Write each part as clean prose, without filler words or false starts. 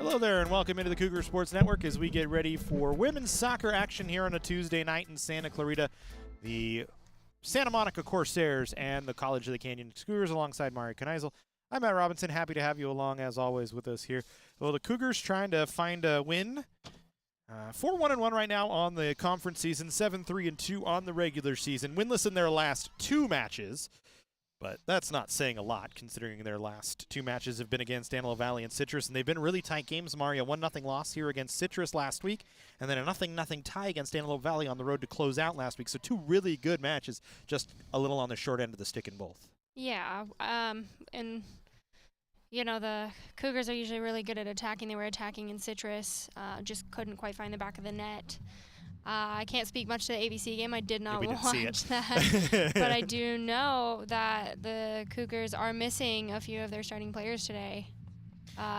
Hello there and welcome into the Cougar Sports Network as we get ready for women's soccer action here on a Tuesday night in Santa Clarita. The Santa Monica Corsairs and the College of the Canyon Cougars alongside Mari Kneisel. I'm Matt Robinson. Happy to have you along as always with us here. Well, the Cougars trying to find a win. 4-1-1 right now on the conference season, 7-3-2 on the regular season. Winless in their last two matches. But that's not saying a lot, considering their last two matches have been against Antelope Valley and Citrus, and they've been really tight games. Mario, 1-0 loss here against Citrus last week, and then a 0-0 tie against Antelope Valley on the road to close out last week. So two really good matches, just a little on the short end of the stick in both. Yeah, and you know, the Cougars are usually really good at attacking. They were attacking in Citrus, just couldn't quite find the back of the net. I can't speak much to the ABC game. I did not watch that. But I do know that the Cougars are missing a few of their starting players today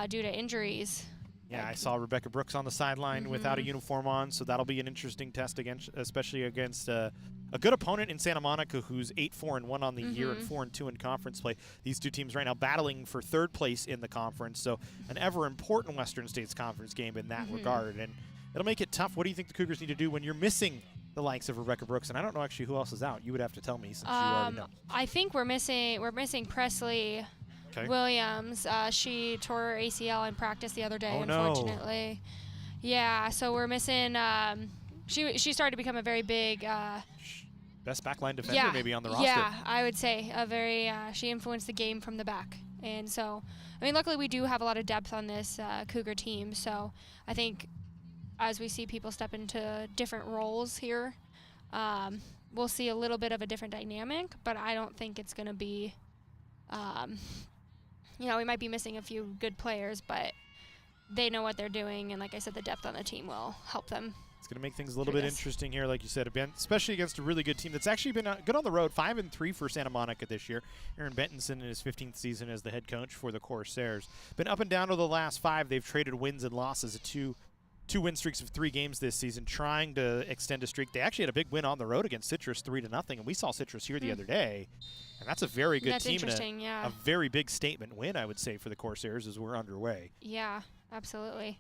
due to injuries. Yeah, I saw Rebecca Brooks on the sideline without a uniform on, so that'll be an interesting test, especially against a good opponent in Santa Monica who's 8-4-1 on the year and 4-2 in conference play. These two teams right now battling for third place in the conference, so an ever-important Western States Conference game in that regard. And it'll make it tough. What do you think the Cougars need to do when you're missing the likes of Rebecca Brooks? And I don't know actually who else is out. You would have to tell me since you already know. I think we're missing Presley Williams. She tore her ACL in practice the other day, unfortunately. No. Yeah, so we're missing. She started to become a very big. Best backline defender maybe on the roster. Yeah, I would say a very. She influenced the game from the back, and so I mean, luckily we do have a lot of depth on this Cougar team. So I think, as we see people step into different roles here, we'll see a little bit of a different dynamic, but I don't think it's going to be, you know, we might be missing a few good players, but they know what they're doing, and like I said, the depth on the team will help them. It's going to make things a little bit interesting here, like you said, especially against a really good team that's actually been good on the road, 5-3 for Santa Monica this year. Aaron Bentonson in his 15th season as the head coach for the Corsairs. Been up and down over the last 5. They've traded wins and losses at two win streaks of 3 games this season, trying to extend a streak. They actually had a big win on the road against Citrus, 3-0, and we saw Citrus here the other day, and that's a very good team and a very big statement win, I would say, for the Corsairs as we're underway. Yeah, absolutely.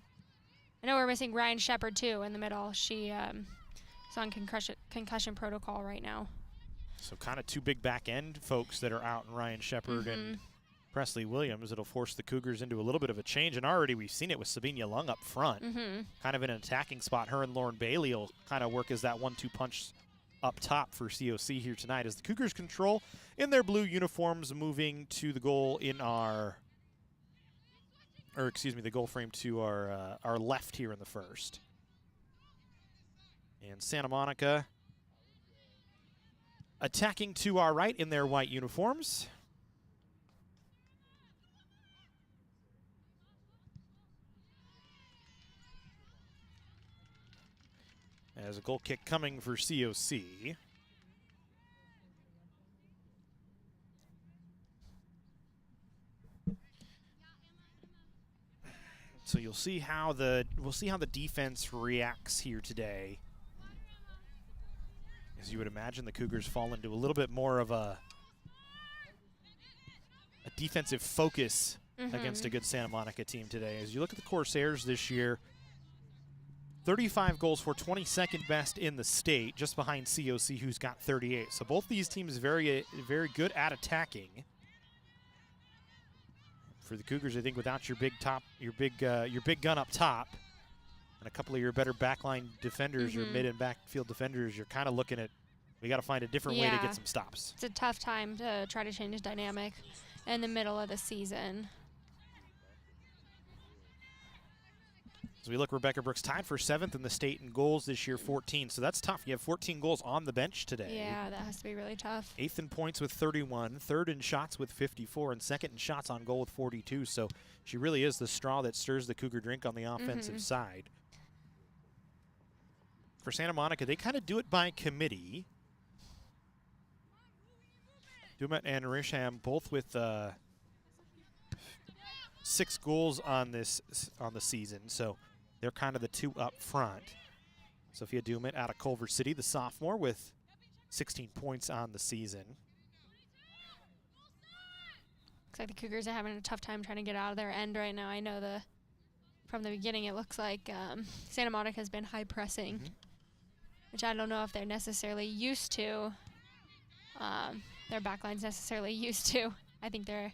I know we're missing Ryan Shepard too in the middle. She is on concussion protocol right now. So kind of two big back end folks that are out, in Ryan Shepard and Presley Williams. It'll force the Cougars into a little bit of a change, and already we've seen it with Sabina Lung up front, kind of in an attacking spot. Her and Lauren Bailey will kind of work as that 1-2 punch up top for COC here tonight as the Cougars control in their blue uniforms, moving to the goal in our, or excuse me, the goal frame to our left here in the first. And Santa Monica attacking to our right in their white uniforms. As a goal kick coming for COC. So you'll see how we'll see how the defense reacts here today. As you would imagine, the Cougars fall into a little bit more of a defensive focus against a good Santa Monica team today. As you look at the Corsairs this year, 35 goals for 22nd best in the state, just behind COC, who's got 38. So both these teams very good at attacking. For the Cougars, I think without your big gun up top, and a couple of your better backline defenders, your mid and backfield defenders, you're kind of looking at, we got to find a different way to get some stops. It's a tough time to try to change dynamic in the middle of the season. As we look, Rebecca Brooks tied for 7th in the state in goals this year, 14. So that's tough. You have 14 goals on the bench today. Yeah, that has to be really tough. 8th in points with 31, 3rd in shots with 54, and 2nd in shots on goal with 42. So she really is the straw that stirs the Cougar drink on the offensive side. For Santa Monica, they kind of do it by committee. Dumet and Risham both with 6 goals on the season. So they're kind of the two up front. Sophia Dumet out of Culver City, the sophomore, with 16 points on the season. Looks like the Cougars are having a tough time trying to get out of their end right now. I know the from the beginning, it looks like Santa Monica has been high pressing, which I don't know if they're necessarily used to. Their backline's necessarily used to. I think they're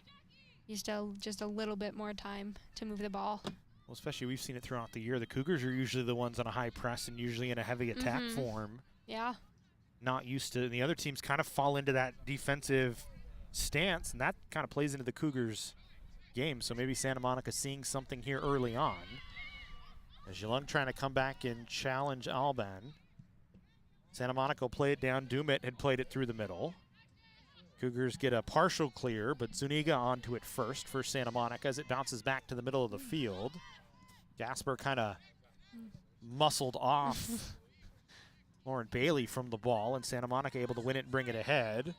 used to just a little bit more time to move the ball. Well, especially we've seen it throughout the year. The Cougars are usually the ones on a high press and usually in a heavy attack form. Yeah. Not used to, and the other teams kind of fall into that defensive stance, and that kind of plays into the Cougars' game. So maybe Santa Monica seeing something here early on. As Young trying to come back and challenge Alban. Santa Monica will play it down. Dumit had played it through the middle. Cougars get a partial clear, but Zuniga onto it first for Santa Monica as it bounces back to the middle of the field. Gasper kind of muscled off Lauren Bailey from the ball, and Santa Monica able to win it and bring it ahead.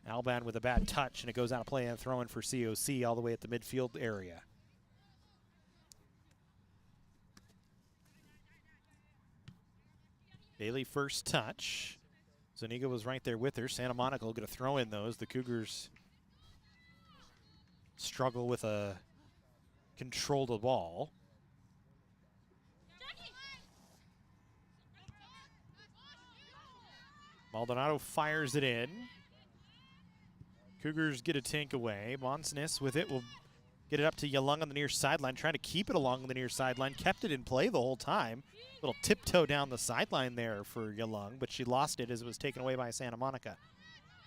Alban with a bad touch, and it goes out of play and throw in for COC all the way at the midfield area. Bailey first touch. Zuniga was right there with her. Santa Monica will get a throw in those. The Cougars struggle with a control of the ball. Maldonado fires it in. Cougars get a tank away. Monsness with it will get it up to Yalung on the near sideline, trying to keep it along the near sideline. Kept it in play the whole time. Little tiptoe down the sideline there for Yalung, but she lost it as it was taken away by Santa Monica.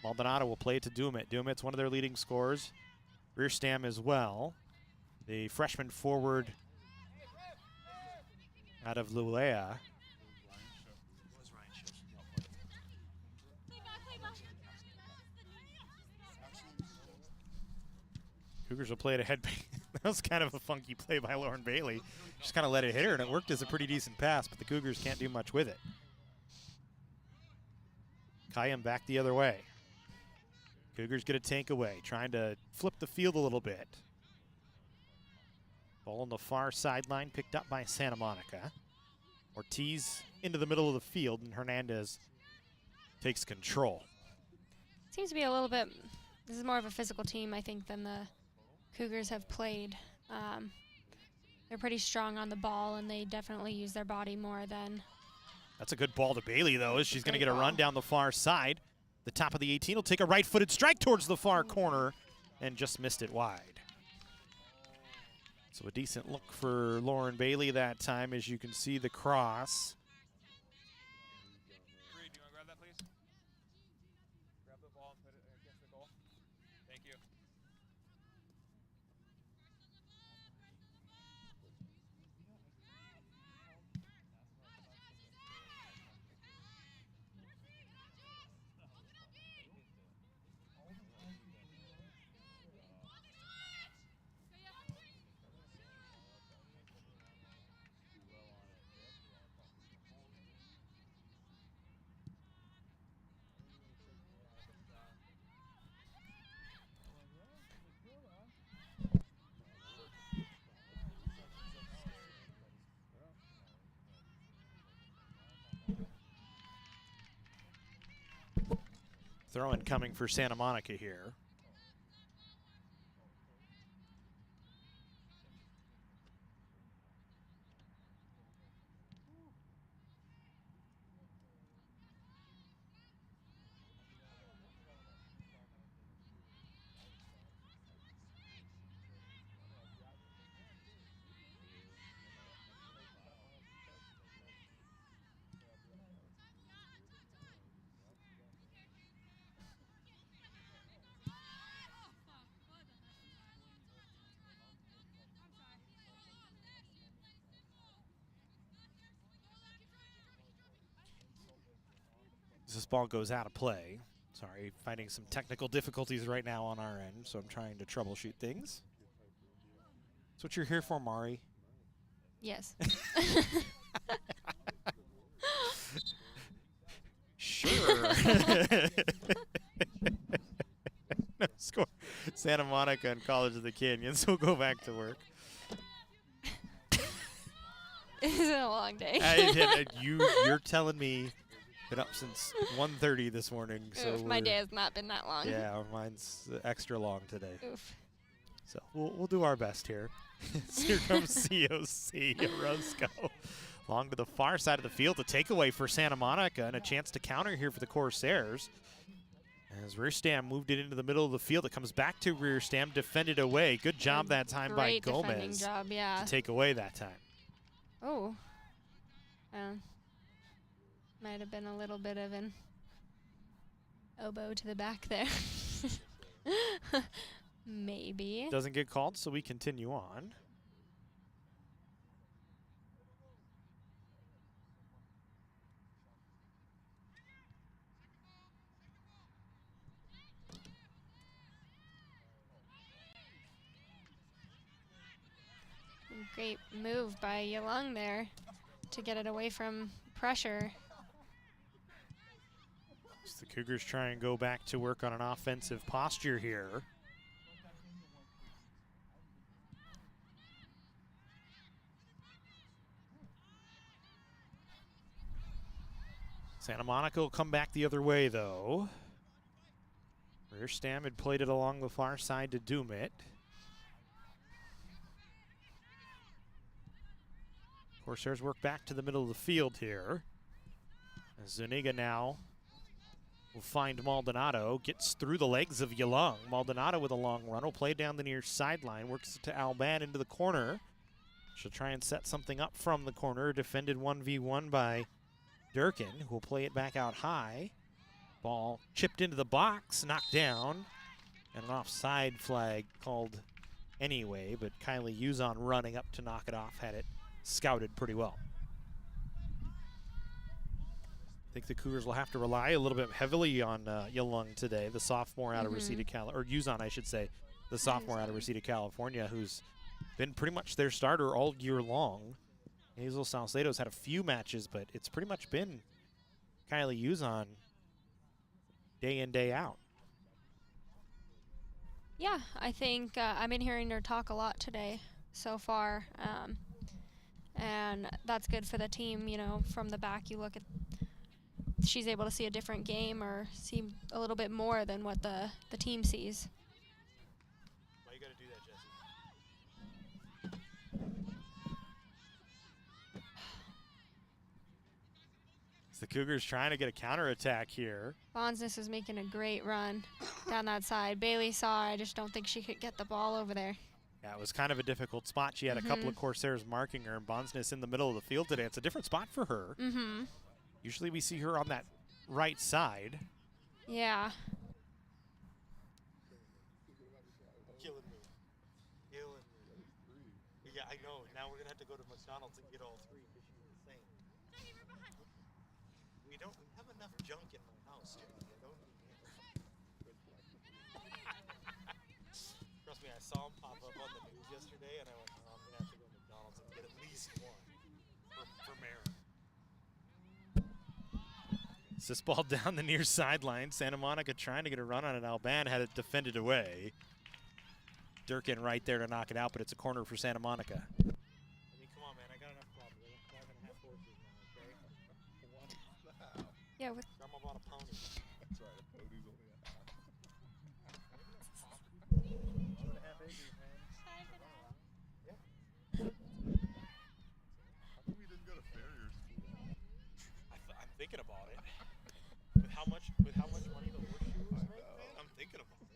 Maldonado will play it to Dumit. Dumit's one of their leading scorers. Reerstam as well. The freshman forward out of Lulea. Cougars will play it ahead. That was kind of a funky play by Lauren Bailey. Just kind of let it hit her, and it worked as a pretty decent pass, but the Cougars can't do much with it. Kayam back the other way. Cougars get a tank away, trying to flip the field a little bit. Ball on the far sideline, picked up by Santa Monica. Ortiz into the middle of the field, and Hernandez takes control. Seems to be a little bit, this is more of a physical team, I think, than the Cougars have played. They're pretty strong on the ball, and they definitely use their body more than. That's a good ball to Bailey, though, as she's going to get a run down the far side. The top of the 18 will take a right-footed strike towards the far corner and just missed it wide. So a decent look for Lauren Bailey that time, as you can see the cross. Reed, do you want to grab that, please? Grab the ball and put it against the goal. Thank you. Throw-in coming for Santa Monica here. This ball goes out of play. Sorry, finding some technical difficulties right now on our end, so I'm trying to troubleshoot things. That's what you're here for, Mari. Yes. Sure. No score. Santa Monica and College of the Canyons will go back to work. It's been a long day. You're telling me been up since 1:30 this morning. So Oof, my day has not been that long. Yeah, mine's extra long today. Oof. So we'll do our best here. Here comes COC Orozco. Along to the far side of the field, a takeaway for Santa Monica and a chance to counter here for the Corsairs. As Reerstam moved it into the middle of the field, it comes back to Reerstam, defended away. Good job that time by Gomez job, yeah. to take away that time. Oh. Might have been a little bit of an elbow to the back there. Maybe. Doesn't get called, so we continue on. Great move by Yalung there to get it away from pressure. So the Cougars try and go back to work on an offensive posture here. Santa Monica will come back the other way, though. Reerstam had played it along the far side to Dumit. Corsairs work back to the middle of the field here. As Zuniga now will find Maldonado, gets through the legs of Yalung. Maldonado with a long run will play down the near sideline, works it to Alban into the corner. She'll try and set something up from the corner, defended 1v1 by Durkin, who will play it back out high. Ball chipped into the box, knocked down, and an offside flag called anyway, but Kylie Uzon running up to knock it off had it scouted pretty well. I think the Cougars will have to rely a little bit heavily on Yalung today, the sophomore out of Reseda, or Uzon, I should say, the sophomore out of Reseda, California, who's been pretty much their starter all year long. Hazel Salcedo's had a few matches, but it's pretty much been Kylie Uzon day in, day out. Yeah, I think I've been hearing her talk a lot today so far. And that's good for the team, you know, from the back you look at, she's able to see a different game or see a little bit more than what the team sees. Why you gotta do that, Jesse? The Cougars trying to get a counterattack here. Bonsness is making a great run down that side. Bailey saw, I just don't think she could get the ball over there. Yeah, it was kind of a difficult spot. She had a couple of Corsairs marking her, and Bonsness in the middle of the field today. It's a different spot for her. Usually we see her on that right side. Yeah. Killing me. Killing me. Yeah, I know. Now we're going to have to go to McDonald's and get all three because she's insane. We have enough junk in my house, Jimmy. I don't need Trust me, I saw him pop up on the news yesterday, and I went, oh, I'm going to have to go to McDonald's and get at least one for Mara. This ball down the near sideline. Santa Monica trying to get a run on it. Alban had it defended away. Durkin right there to knock it out, but it's a corner for Santa Monica. I mean, come on, man. I got enough problems. I got 5.5 horses now, okay? Yeah, I'm about a pony. That's right, a pony's only a half. 2.5 acres, man. How come we didn't go to farrier school? I'm thinking about it. With how much money the horseshoes make, man, I'm thinking about it.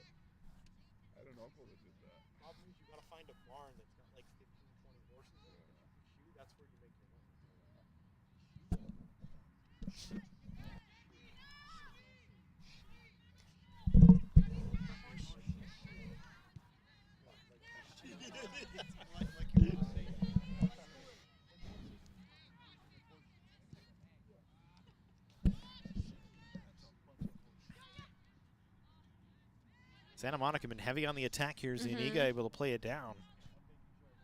I had an uncle that did that. Problem is you gotta find a barn that's got like 15, 20 horses in it. Shoot, that's where you make your money. Santa Monica been heavy on the attack here. Zuniga able to play it down.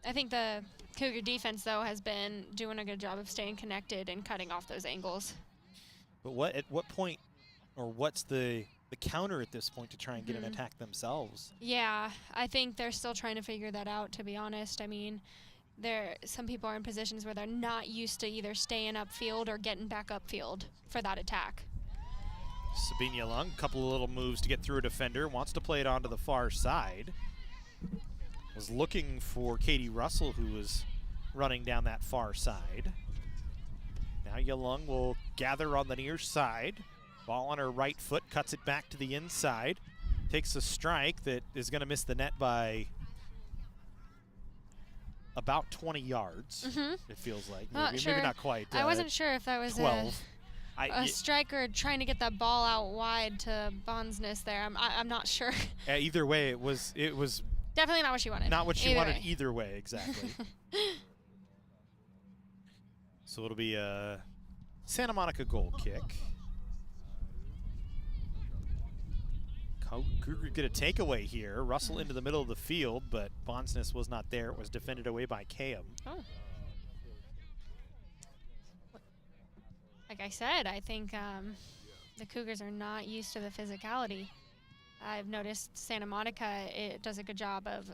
I think the Cougar defense, though, has been doing a good job of staying connected and cutting off those angles. But at what point, or what's the counter at this point to try and get an attack themselves? Yeah, I think they're still trying to figure that out, to be honest. I mean, some people are in positions where they're not used to either staying upfield or getting back upfield for that attack. Sabine Yalung, a couple of little moves to get through a defender, wants to play it onto the far side. Was looking for Katie Russell, who was running down that far side. Now Yalung will gather on the near side. Ball on her right foot, cuts it back to the inside. Takes a strike that is going to miss the net by about 20 yards, it feels like. Maybe not quite. I wasn't sure if that was 12. a striker trying to get that ball out wide to Bonsness there. I'm not sure. Either way, it was definitely not what she wanted. Not what she wanted way. either way, exactly. So it'll be a Santa Monica goal kick. Cougar get a takeaway here. Russell into the middle of the field, but Bonsness was not there. It was defended away by Kaum. Oh. Like I said, I think the Cougars are not used to the physicality. I've noticed Santa Monica does a good job of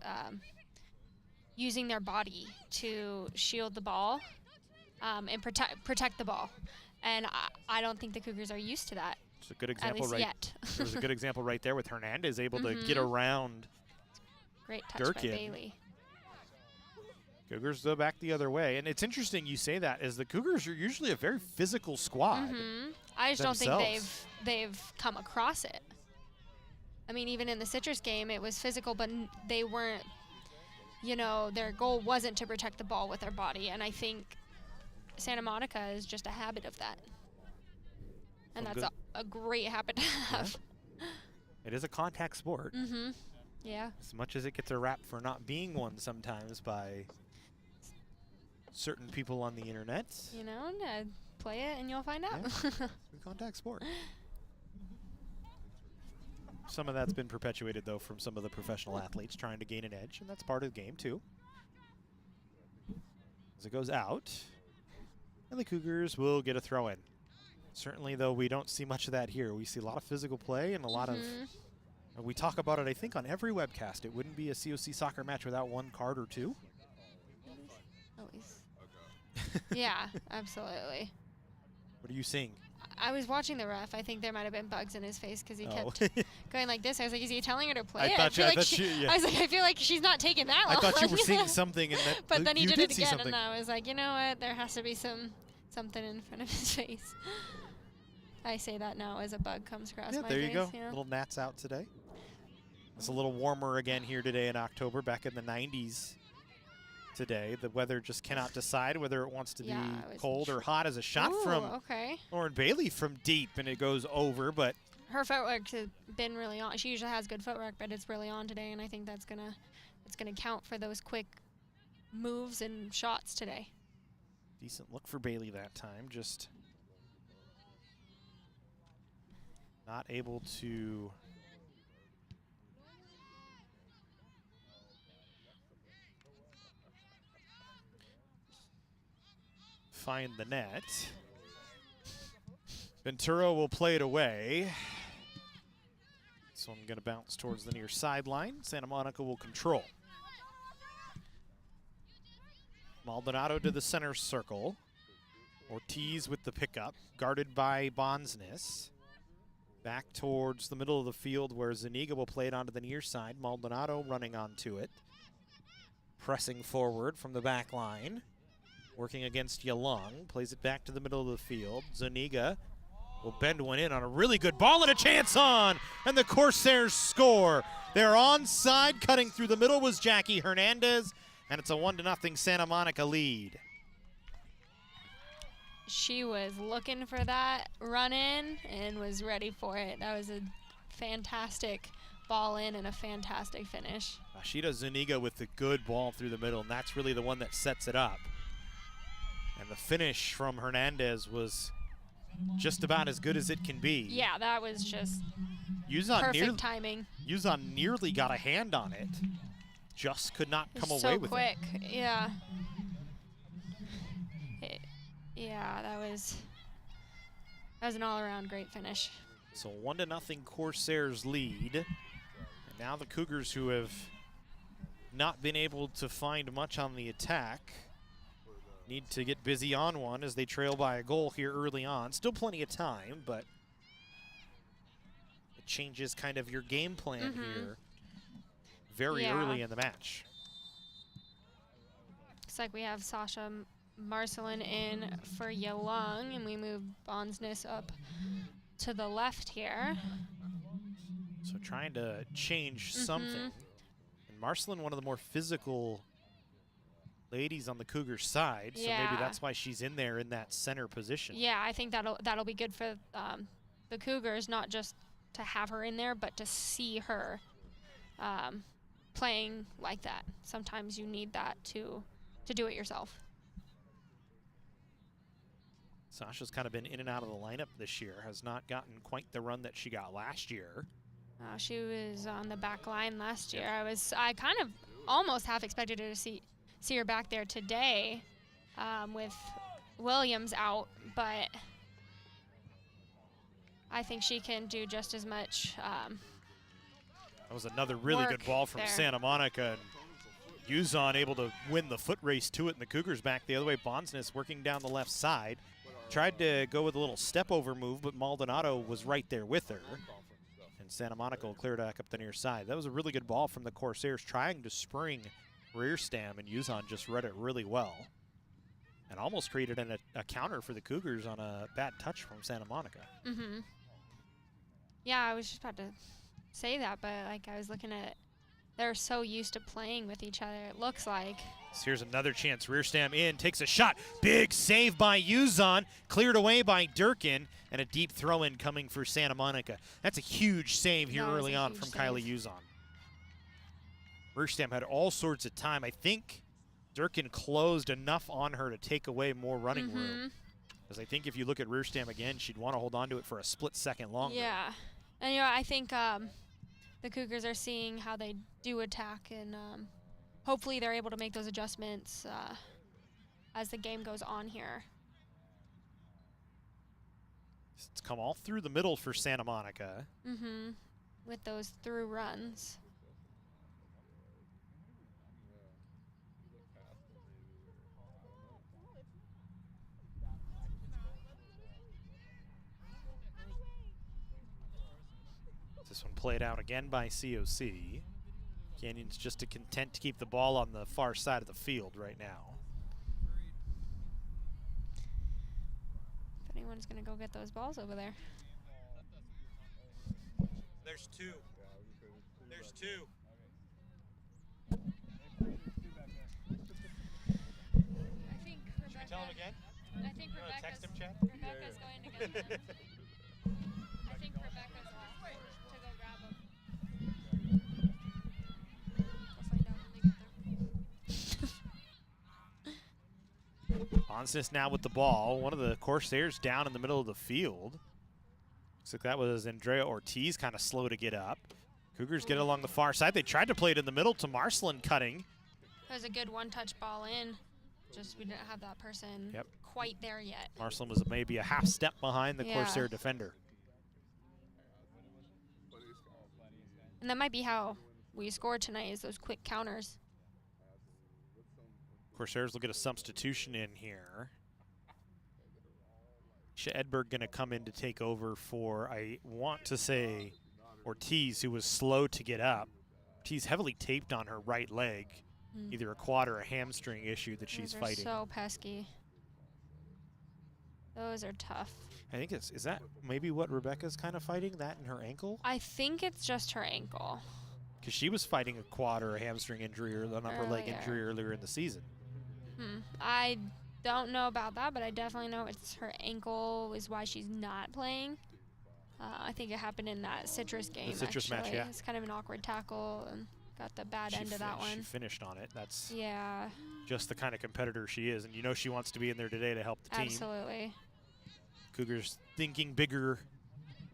using their body to shield the ball and protect the ball. And I don't think the Cougars are used to that. It's a good example, at least yet. There's a good example right there with Hernandez able to get around. Great touch Gherkin. by Bailey. Cougars go back the other way. And it's interesting you say that, as the Cougars are usually a very physical squad. I just don't think themselves. they've come across it. I mean, even in the Citrus game, it was physical, but they weren't, their goal wasn't to protect the ball with their body. And I think Santa Monica is just a habit of that. And that's a great habit to have. Yeah. It is a contact sport. Yeah. As much as it gets a rap for not being one sometimes by certain people on the internet. Play it and you'll find out. Yeah. It's a contact sport. Some of that's been perpetuated, though, from some of the professional athletes trying to gain an edge, and that's part of the game, too. As it goes out, and the Cougars will get a throw in. Certainly, though, we don't see much of that here. We see a lot of physical play and a lot of, we talk about it, I think, on every webcast. It wouldn't be a COC soccer match without one card or two. Always. Yeah, absolutely. What are you seeing? I was watching the ref. I think there might have been bugs in his face because he kept going like this. I was like, is he telling her to play it? I was like, I feel like she's not taking that long. I thought you were seeing something in that. But then he did it again, and I was like, you know what? There has to be something in front of his face. I say that now as a bug comes across my face. There you go. Little gnats out today. It's a little warmer again here today in October, back in the 90s today. The weather just cannot decide whether it wants to be cold or hot. As a shot from Lauren Bailey from deep, and it goes over, but her footwork has been really on. She usually has good footwork, but it's really on today, and I think that's gonna count for those quick moves and shots today. Decent look for Bailey that time, just not able to find the net. Ventura will play it away. So I'm going to bounce towards the near sideline. Santa Monica will control. Maldonado to the center circle. Ortiz with the pickup, guarded by Bonsness. Back towards the middle of the field where Zuniga will play it onto the near side. Maldonado running onto it. Pressing forward from the back line. Working against Yalung. Plays it back to the middle of the field. Zuniga will bend one in on a really good ball and a chance on. And the Corsairs score. They're onside. Cutting through the middle was Jackie Hernandez. And it's a 1-0 Santa Monica lead. She was looking for that run in and was ready for it. That was a fantastic ball in and a fantastic finish. Ashita Zuniga with the good ball through the middle, and that's really the one that sets it up. And the finish from Hernandez was just about as good as it can be. Yeah, that was just perfect timing. Yuzan nearly got a hand on it. Just could not come away with it. So quick, yeah. Yeah, that was an all-around great finish. So 1-0 Corsairs lead. And now the Cougars, who have not been able to find much on the attack, need to get busy on one as they trail by a goal here early on. Still plenty of time, but it changes kind of your game plan here very early in the match. Looks like we have Sasha Marcelin in for Yalung, and we move Bonsness up to the left here. So trying to change something. And Marcelin, one of the more physical ladies on the Cougars side, so maybe that's why she's in there in that center position. Yeah, I think that'll be good for the Cougars, not just to have her in there, but to see her playing like that. Sometimes you need that to do it yourself. Sasha's kind of been in and out of the lineup this year, has not gotten quite the run that she got last year. She was on the back line last year. I kind of almost half expected her to see her back there today with Williams out, but I think she can do just as much. That was another really good ball from Santa Monica, and Uzon able to win the foot race to it, and the Cougars back the other way. Bonsness working down the left side. Tried to go with a little step over move, but Maldonado was right there with her. And Santa Monica will clear it back up the near side. That was a really good ball from the Corsairs, trying to spring rear stam, and Uzon just read it really well. And almost created a counter for the Cougars on a bad touch from Santa Monica. Yeah, I was just about to say that, but like I was looking at it, they're so used to playing with each other, it looks like. So here's another chance. Rear stam in, takes a shot. Big save by Uzon, cleared away by Durkin, and a deep throw in coming for Santa Monica. That's a huge save here early on from Kylie Uzon. Rear stam had all sorts of time. I think Durkin closed enough on her to take away more running room. Because I think if you look at rear stam again, she'd want to hold on to it for a split second longer. Yeah, and I think the Cougars are seeing how they do attack, and hopefully they're able to make those adjustments as the game goes on here. It's come all through the middle for Santa Monica. With those through runs. This one played out again by COC. Canyon's just content to keep the ball on the far side of the field right now. If anyone's going to go get those balls over there. There's two. There's two. I think Rebecca, Should we tell him again? I think Text him, Chad? Rebecca's going to get them. I think Rebecca's off to go grab them. We'll find out when they get there. Bonsness now with the ball. One of the Corsairs down in the middle of the field. Looks like that was Andrea Ortiz, kind of slow to get up. Cougars get it along the far side. They tried to play it in the middle to Marcelin cutting. That was a good one-touch ball in. Just we didn't have that person quite there yet. Marcelin was maybe a half step behind the Corsair defender. And that might be how we scored tonight, is those quick counters. Corsairs will get a substitution in here. Edberg going to come in to take over for, I want to say, Ortiz, who was slow to get up. Ortiz heavily taped on her right leg, either a quad or a hamstring issue that she's fighting. So pesky. Those are tough. I think is that maybe what Rebecca's kind of fighting, that and her ankle? I think it's just her ankle. Because she was fighting a quad or a hamstring injury or an upper leg injury earlier in the season. I don't know about that, but I definitely know it's her ankle is why she's not playing. I think it happened in that Citrus game. The Citrus match, yeah. It's kind of an awkward tackle and got the bad end of that one. She finished on it. That's just the kind of competitor she is, and you know she wants to be in there today to help the team. Absolutely. Cougars thinking bigger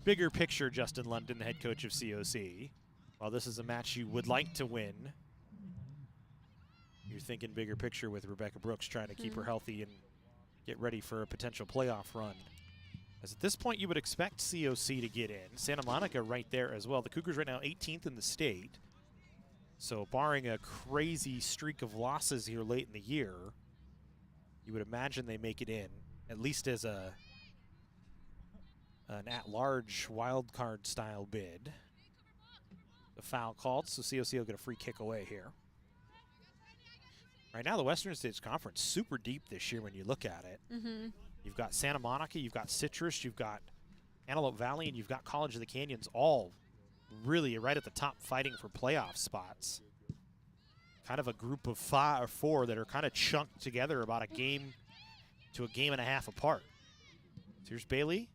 picture. Justin London, the head coach of COC. While this is a match you would like to win, you're thinking bigger picture with Rebecca Brooks, trying to keep her healthy and get ready for a potential playoff run. As at this point, you would expect COC to get in. Santa Monica right there as well. The Cougars right now 18th in the state. So barring a crazy streak of losses here late in the year, you would imagine they make it in, at least as an at-large wild card style bid. The foul called, so COC will get a free kick away here. Right now, the Western States Conference super deep this year when you look at it. Mm-hmm. You've got Santa Monica, you've got Citrus, you've got Antelope Valley, and you've got College of the Canyons, all really right at the top fighting for playoff spots. Kind of a group of 5 or 4 that are kind of chunked together about a game to a game and a half apart. So here's Bailey.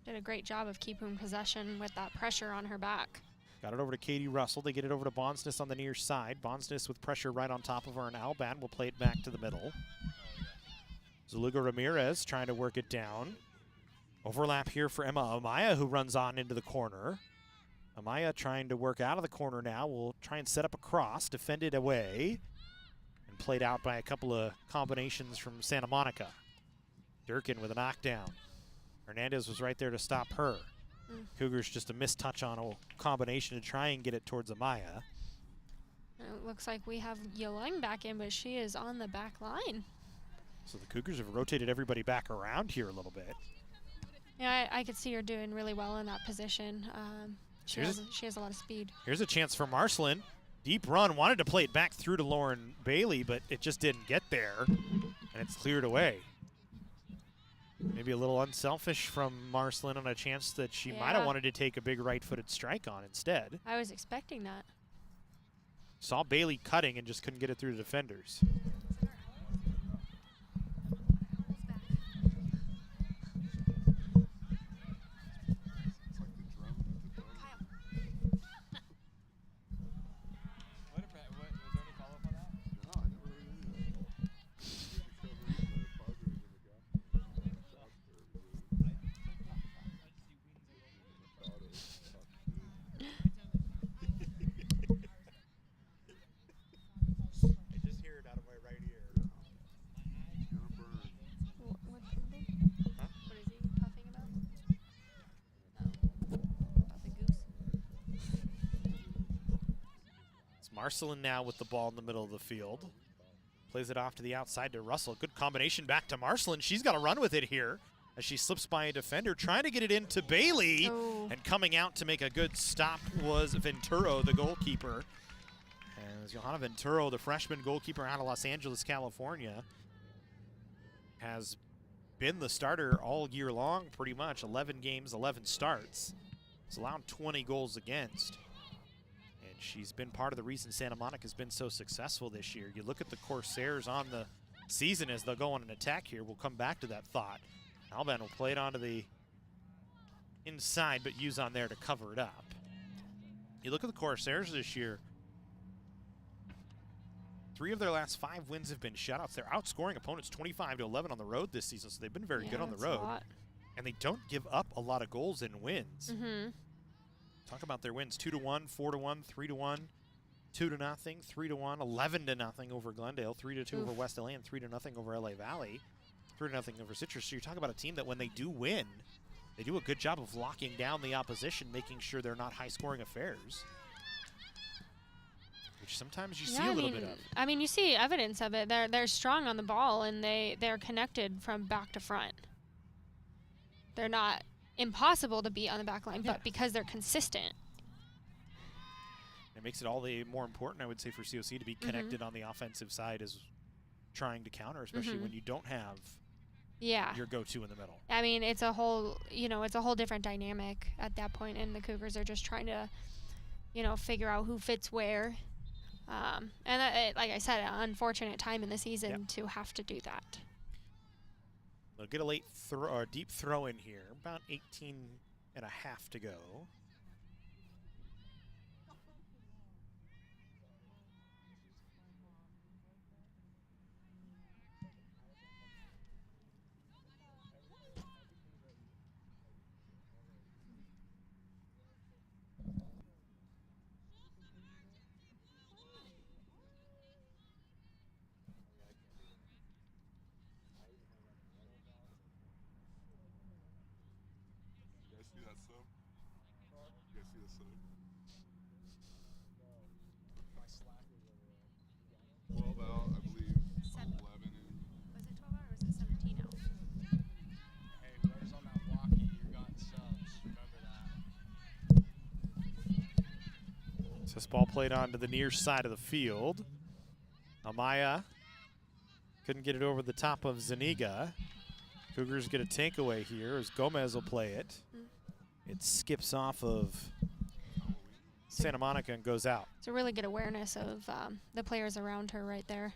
Did a great job of keeping possession with that pressure on her back. Got it over to Katie Russell. They get it over to Bonsness on the near side. Bonsness with pressure right on top of her, and Alban will play it back to the middle. Zuluga Ramirez trying to work it down. Overlap here for Emma Amaya, who runs on into the corner. Amaya trying to work out of the corner now. Will try and set up a cross, defended away, and played out by a couple of combinations from Santa Monica. Durkin with a knockdown. Hernandez was right there to stop her. Cougars just a missed touch on a combination to try and get it towards Amaya. It looks like we have Yeleng back in, but she is on the back line. So the Cougars have rotated everybody back around here a little bit. Yeah, I could see her doing really well in that position. She has a lot of speed. Here's a chance for Marcelin. Deep run, wanted to play it back through to Lauren Bailey, but it just didn't get there, and it's cleared away. Maybe a little unselfish from Marcelin on a chance that she might have wanted to take a big right-footed strike on instead. I was expecting that. Saw Bailey cutting and just couldn't get it through the defenders. Marcelin now with the ball in the middle of the field. Plays it off to the outside to Russell. Good combination back to Marcelin. She's got to run with it here as she slips by a defender, trying to get it into Bailey. Oh. And coming out to make a good stop was Venturo, the goalkeeper. As Johanna Venturo, the freshman goalkeeper out of Los Angeles, California, has been the starter all year long, pretty much. 11 games, 11 starts. It's allowed 20 goals against. She's been part of the reason Santa Monica has been so successful this year. You look at the Corsairs on the season as they'll go on an attack here. We'll come back to that thought. Alban will play it onto the inside, but use on there to cover it up. You look at the Corsairs this year. 3 of their last 5 wins have been shutouts. They're outscoring opponents 25-11 on the road this season, so they've been very good on the road. And they don't give up a lot of goals in wins. Mm-hmm. Talk about their wins: 2-1, 4-1, 3-1, 2-0, 3-1, 11-0 over Glendale, 3-2 over West LA, and 3-0 over LA Valley, 3-0 over Citrus. So you're talking about a team that when they do win, they do a good job of locking down the opposition, making sure they're not high-scoring affairs, which sometimes you see a little bit of. I mean, you see evidence of it. They're strong on the ball, and they're connected from back to front. They're not impossible to beat on the back line, but because they're consistent. It makes it all the more important, I would say, for COC to be connected on the offensive side as trying to counter, especially when you don't have your go-to in the middle. I mean, it's a whole, it's a whole different dynamic at that point, and the Cougars are just trying to, figure out who fits where. And like I said, an unfortunate time in the season to have to do that. They'll get a late or deep throw in here, about 18 and a half to go. This ball played onto the near side of the field. Amaya couldn't get it over the top of Zuniga. Cougars get a takeaway here as Gomez will play it. It skips off of Santa Monica and goes out. It's a really good awareness of the players around her right there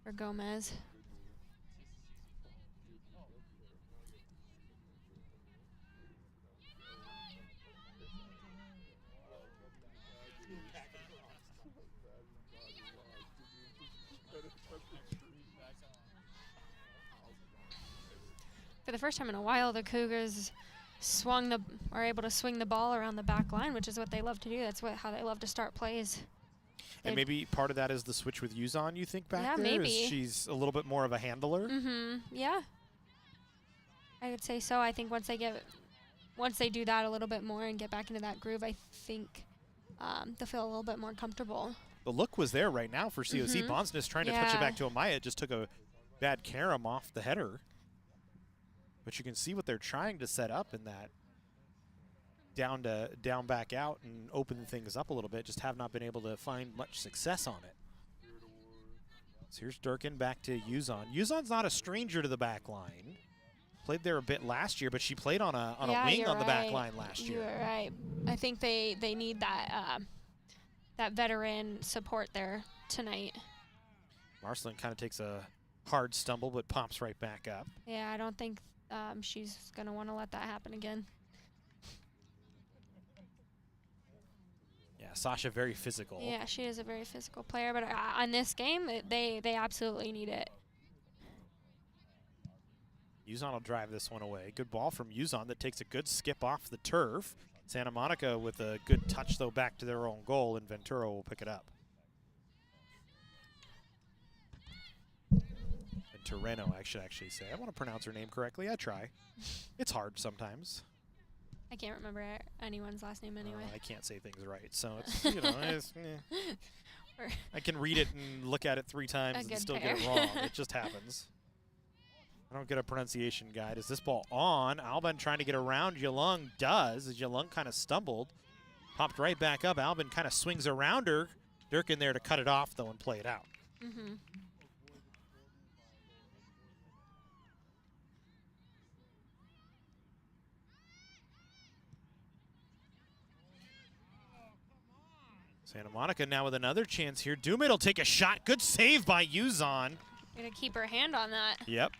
for Gomez. For the first time in a while, the Cougars are able to swing the ball around the back line, which is what they love to do. That's how they love to start plays. And maybe part of that is the switch with Yuzon, you think, back yeah, there? maybe. Is she's a little bit more of a handler? Mm-hmm. Yeah. I would say so. I think once they do that a little bit more and get back into that groove, I think they'll feel a little bit more comfortable. The look was there right now for COC. Bonsness trying to touch it back to Amaya. It just took a bad carom off the header. But you can see what they're trying to set up in that down back out and open things up a little bit. Just have not been able to find much success on it. So here's Durkin back to Yuzon. Yuzon's not a stranger to the back line. Played there a bit last year, but she played on a wing on the back line last year. You're right. I think they need that that veteran support there tonight. Marcelin kind of takes a hard stumble, but pops right back up. Yeah, I don't think she's going to want to let that happen again. Yeah, Sasha very physical. Yeah, she is a very physical player, but on this game, they absolutely need it. Yuzon will drive this one away. Good ball from Yuzon that takes a good skip off the turf. Santa Monica with a good touch, though, back to their own goal, and Ventura will pick it up. Ventureno, I should actually say. I want to pronounce her name correctly. I try. It's hard sometimes. I can't remember anyone's last name anyway. I can't say things right, so it's, you know, I can read it and look at it 3 times and still get it wrong. It just happens. I don't get a pronunciation guide. Is this ball on? Albin trying to get around Yalung does, as Yalung kind of stumbled. Popped right back up. Albin kind of swings around her. Durkin there to cut it off, though, and play it out. Mm-hmm. Santa Monica now with another chance here. Dumit will take a shot. Good save by Yuzon. Gonna keep her hand on that. Yep.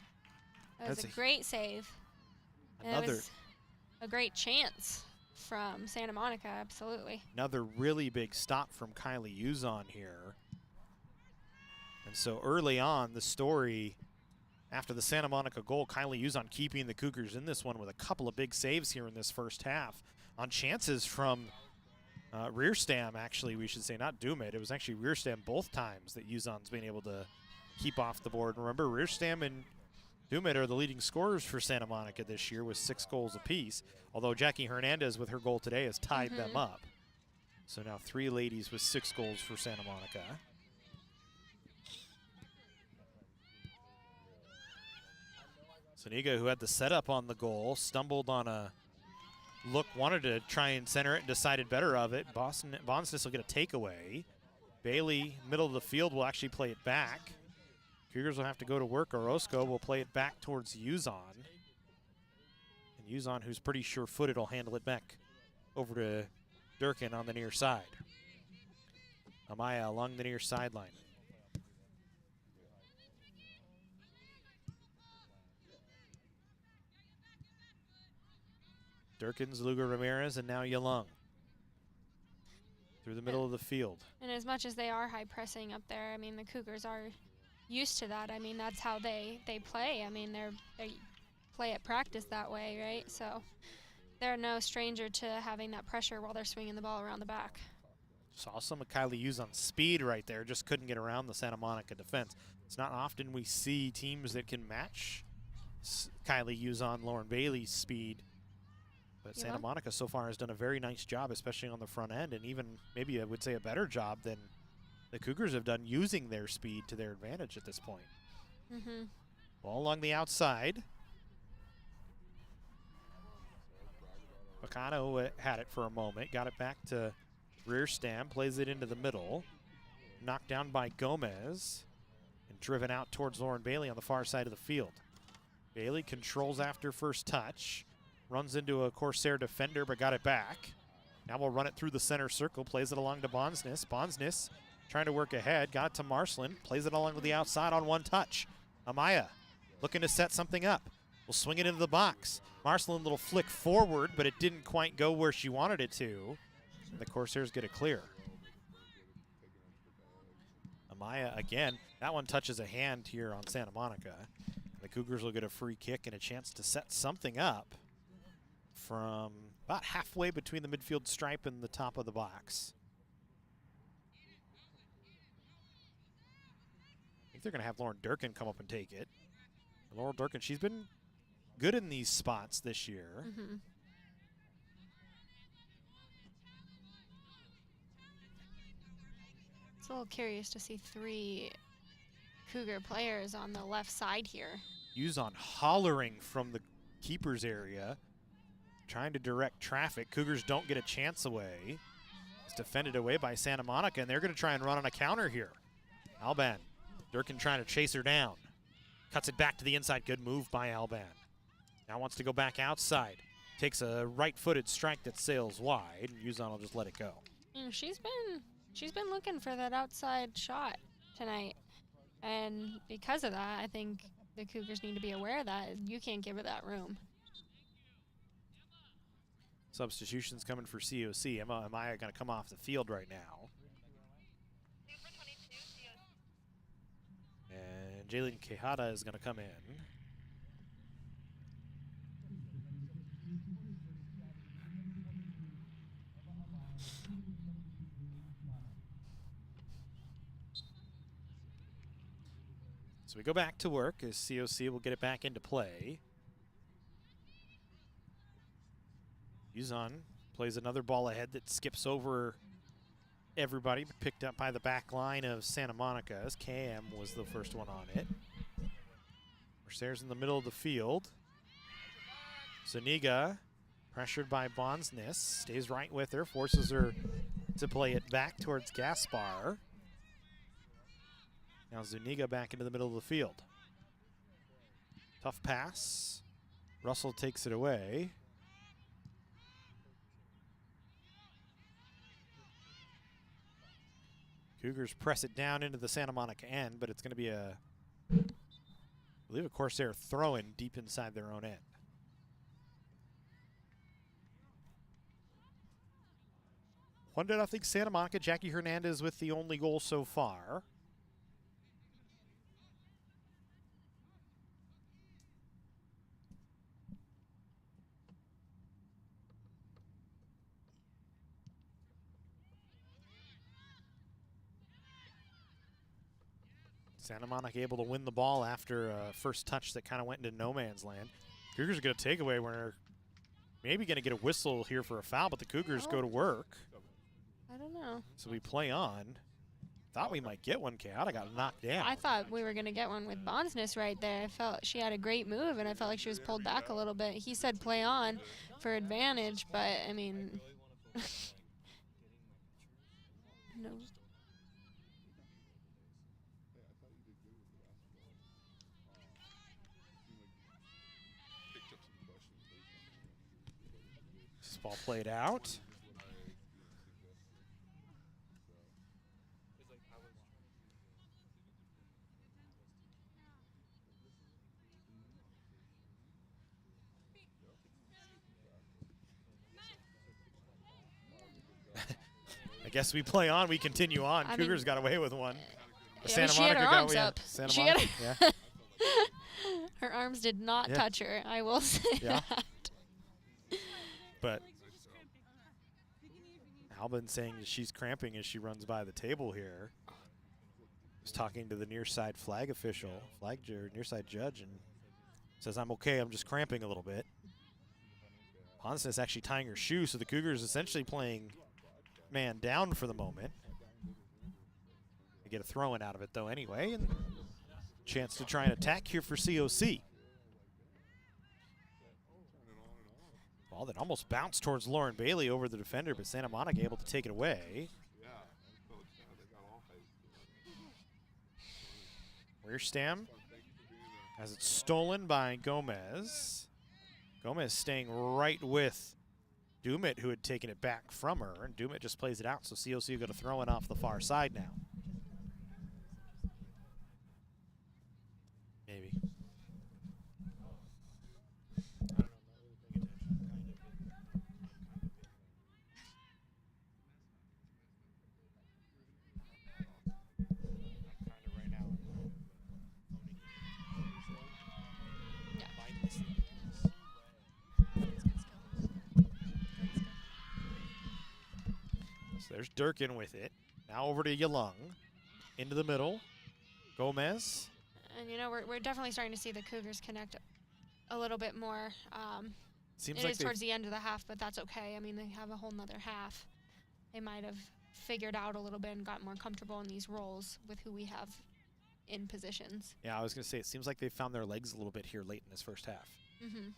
That was a great save. Another. It was a great chance from Santa Monica, absolutely. Another really big stop from Kylie Yuzon here. And so early on, the story after the Santa Monica goal, Kylie Yuzon keeping the Cougars in this one with a couple of big saves here in this first half on chances from Rearstam, actually, we should say, not Dumit. It was actually Rearstam both times that Yuzon's been able to keep off the board. Remember, Rearstam and Dumit are the leading scorers for Santa Monica this year with 6 goals apiece, although Jackie Hernandez with her goal today has tied them up. So now 3 ladies with 6 goals for Santa Monica. Zuniga, who had the setup on the goal, stumbled on a look, wanted to try and center it and decided better of it. Bonsness will get a takeaway. Bailey, middle of the field, will actually play it back. Cougars will have to go to work. Orozco will play it back towards Yuzon. And Yuzon, who's pretty sure-footed, will handle it back over to Durkin on the near side. Amaya along the near sideline. Durkins, Luger Ramirez, and now Yalung through the middle of the field. And as much as they are high pressing up there, I mean, the Cougars are used to that. I mean, that's how they play. I mean, they play at practice that way, right? So they're no stranger to having that pressure while they're swinging the ball around the back. Saw some of Kylie Yuzon's speed right there. Just couldn't get around the Santa Monica defense. It's not often we see teams that can match Kylie Yuzon, Lauren Bailey's speed. But Santa Monica so far has done a very nice job, especially on the front end, and even maybe I would say a better job than the Cougars have done using their speed to their advantage at this point. Ball along the outside. Bacano had it for a moment, got it back to Rearstam, plays it into the middle. knocked down by Gomez and driven out towards Lauren Bailey on the far side of the field. Bailey controls after first touch, runs into a Corsair defender but got it back. Now we'll run it through the center circle, plays it along to Bonsness. Bonsness trying to work ahead, got it to Marcelin, plays it along with the outside on one touch. Amaya looking to set something up. We'll swing it into the box. Marcelin, little flick forward, but it didn't quite go where she wanted it to. The Corsairs get it clear. Amaya again, that one touches a hand here on Santa Monica. The Cougars will get a free kick and a chance to set something up from about halfway between the midfield stripe and the top of the box. I think they're going to have Lauren Durkin come up and take it. Lauren Durkin, she's been good in these spots this year. Mm-hmm. It's a little curious to see 3 Cougar players on the left side here. Uzon hollering from the keeper's area, trying to direct traffic. Cougars don't get a chance away. It's defended away by Santa Monica, and they're going to try and run on a counter here. Alban, Durkin trying to chase her down. Cuts it back to the inside. Good move by Alban. Now wants to go back outside. Takes a right-footed strike that sails wide, and Uzon will just let it go. You know, she's been looking for that outside shot tonight, and because of that, I think the Cougars need to be aware that you can't give her that room. Substitutions coming for COC. Amaya going to come off the field right now. And Jaylene Quijada is going to come in. So we go back to work as COC will get it back into play. Uzon plays another ball ahead that skips over everybody, picked up by the back line of Santa Monica as KM was the first one on it. Corsairs in the middle of the field. Zuniga, pressured by Bonsness, stays right with her, forces her to play it back towards Gaspar. Now Zuniga back into the middle of the field. Tough pass. Russell takes it away. Cougars press it down into the Santa Monica end, but it's going to be I believe a Corsair throw-in deep inside their own end. One to nothing Santa Monica. Jackie Hernandez with the only goal so far. Santa Monica able to win the ball after a first touch that kind of went into no man's land. Cougars are going to take away. We're maybe going to get a whistle here for a foul, but the Cougars go to work. I don't know. So we play on. Thought we might get one. Quijada got knocked down. I thought we were going to get one with Bonsness right there. I felt she had a great move, and I felt like she was pulled back a little bit. He said play on for advantage, but, I mean, no. This ball played out. I guess we play on. We continue on. I Cougars mean, got away with one. Yeah, she had her arms up. Santa She Monica, had yeah. her arms did not Yeah. touch her. I will say Yeah. that. But Albin saying that she's cramping as she runs by the table here. Was talking to the near side flag official, near side judge, and says, I'm okay, I'm just cramping a little bit. Bonsness actually tying her shoe, so the Cougars essentially playing man down for the moment. They get a throw-in out of it, though, anyway, and chance to try and attack here for COC. Ball that almost bounced towards Lauren Bailey over the defender, but Santa Monica able to take it away. Rear stam as it's stolen by Gomez. Gomez staying right with Dumit, who had taken it back from her, and Dumit just plays it out, so COC going to throw it off the far side now. Maybe. So there's Durkin with it. Now over to Yalung. Into the middle. Gomez. And, you know, we're definitely starting to see the Cougars connect a little bit more. Seems it like is towards the end of the half, but that's okay. I mean, they have a whole nother half. They might have figured out a little bit and got more comfortable in these roles with who we have in positions. Yeah, I was going to say, it seems like they found their legs a little bit here late in this first half. Mm-hmm.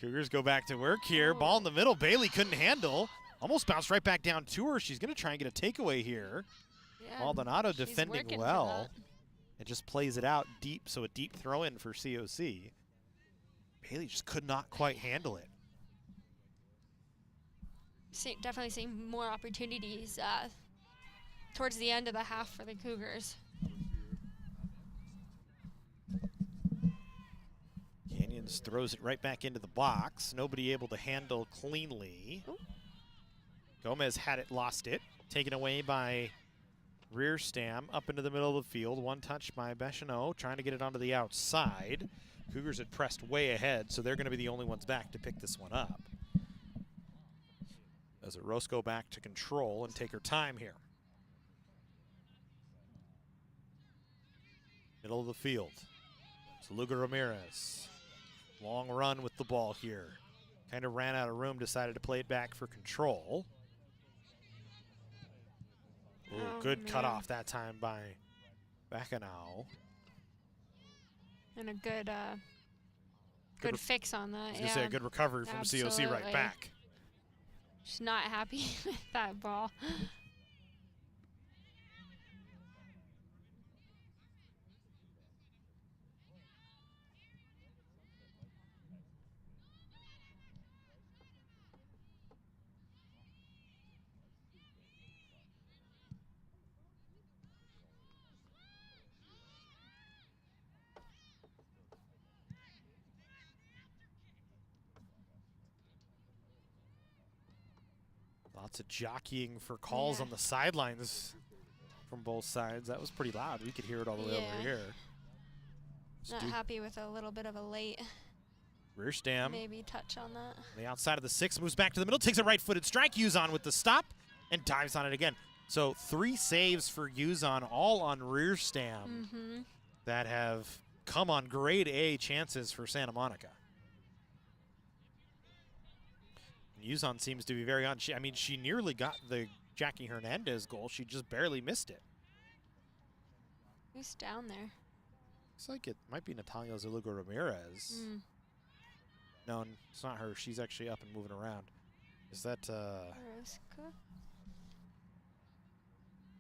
Cougars go back to work here. Ball in the middle. Bailey couldn't handle. Almost bounced right back down to her. She's going to try and get a takeaway here. Yeah, Maldonado she's defending working for well. that. It just plays it out deep, so a deep throw in for COC. Bailey just could not quite handle it. Definitely seeing more opportunities towards the end of the half for the Cougars. Canyons throws it right back into the box. Nobody able to handle cleanly. Ooh. Gomez had it, lost it. Taken away by Rear stam up into the middle of the field. One touch by Becheneau, trying to get it onto the outside. Cougars had pressed way ahead, so they're going to be the only ones back to pick this one up. As Orozco back to control and take her time here. Middle of the field. Saluga Ramirez. Long run with the ball here. Kind of ran out of room, decided to play it back for control. Ooh, good cutoff that time by Becheneau. And a good good fix on that. I was going to say a good recovery from COC right back. She's not happy with that ball. Lots of jockeying for calls on the sidelines from both sides. That was pretty loud. We could hear it all the way over here. Not happy with a little bit of a late rear stam. Maybe touch on that. On the outside of the 6, moves back to the middle, takes a right-footed strike. Uzon with the stop and dives on it again. So 3 saves for Uzon, all on rear stam that have come on grade A chances for Santa Monica. Uzon seems to be very on. I mean, she nearly got the Jackie Hernandez goal. She just barely missed it. Who's down there? Looks like it might be Natalia Zaluga Ramirez. No, it's not her. She's actually up and moving around. Is that Orozco?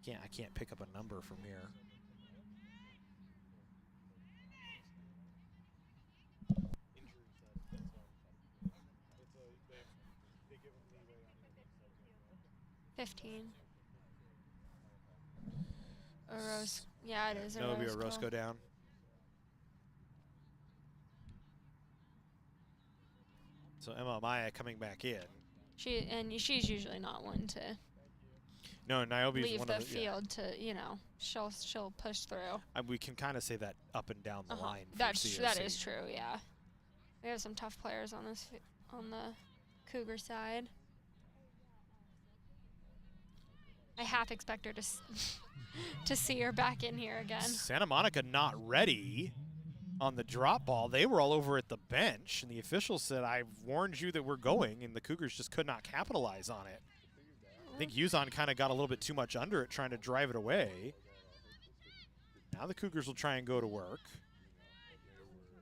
I can't pick up a number from here. Orozco. Yeah, it is. No, it'll be Orozco down. So Emma Amaya coming back in. She's usually not one to no, Niobe's leave one the of field to, you know, she'll push through. We can kind of say that up and down the line. That is true. Yeah, we have some tough players on this on the Cougar side. I half expect her to see her back in here again. Santa Monica not ready on the drop ball. They were all over at the bench, and the official said, "I've warned you that we're going," and the Cougars just could not capitalize on it. I think Uzon kind of got a little bit too much under it, trying to drive it away. Now the Cougars will try and go to work.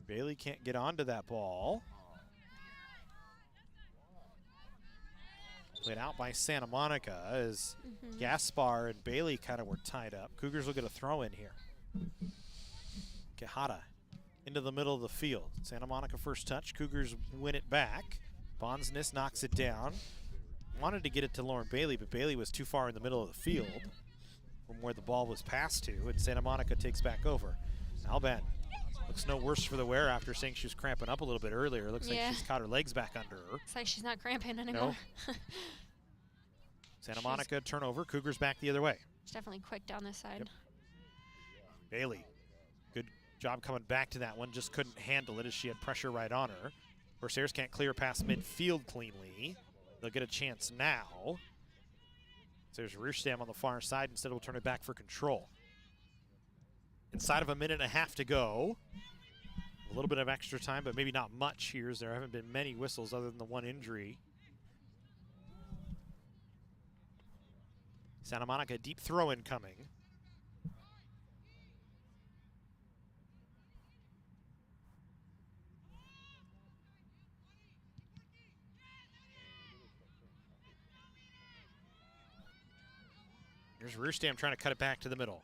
Bailey can't get onto that ball. Played out by Santa Monica as Gaspar and Bailey kind of were tied up. Cougars will get a throw in here. Quijada into the middle of the field. Santa Monica first touch. Cougars win it back. Bonsness knocks it down. Wanted to get it to Lauren Bailey, but Bailey was too far in the middle of the field from where the ball was passed to, and Santa Monica takes back over. Alban looks no worse for the wear after saying she was cramping up a little bit earlier. Looks like she's caught her legs back under her. It's like she's not cramping anymore. No. Santa Monica turnover. Cougars back the other way. She's definitely quick down this side. Yep. Bailey, good job coming back to that one. Just couldn't handle it as she had pressure right on her. Corsairs can't clear past midfield cleanly. They'll get a chance now. So there's Rierstam on the far side. Instead, we'll turn it back for control. Inside of a minute and a half to go. A little bit of extra time, but maybe not much here, as there haven't been many whistles other than the one injury. Santa Monica, deep throw in coming. Here's Rierstam trying to cut it back to the middle.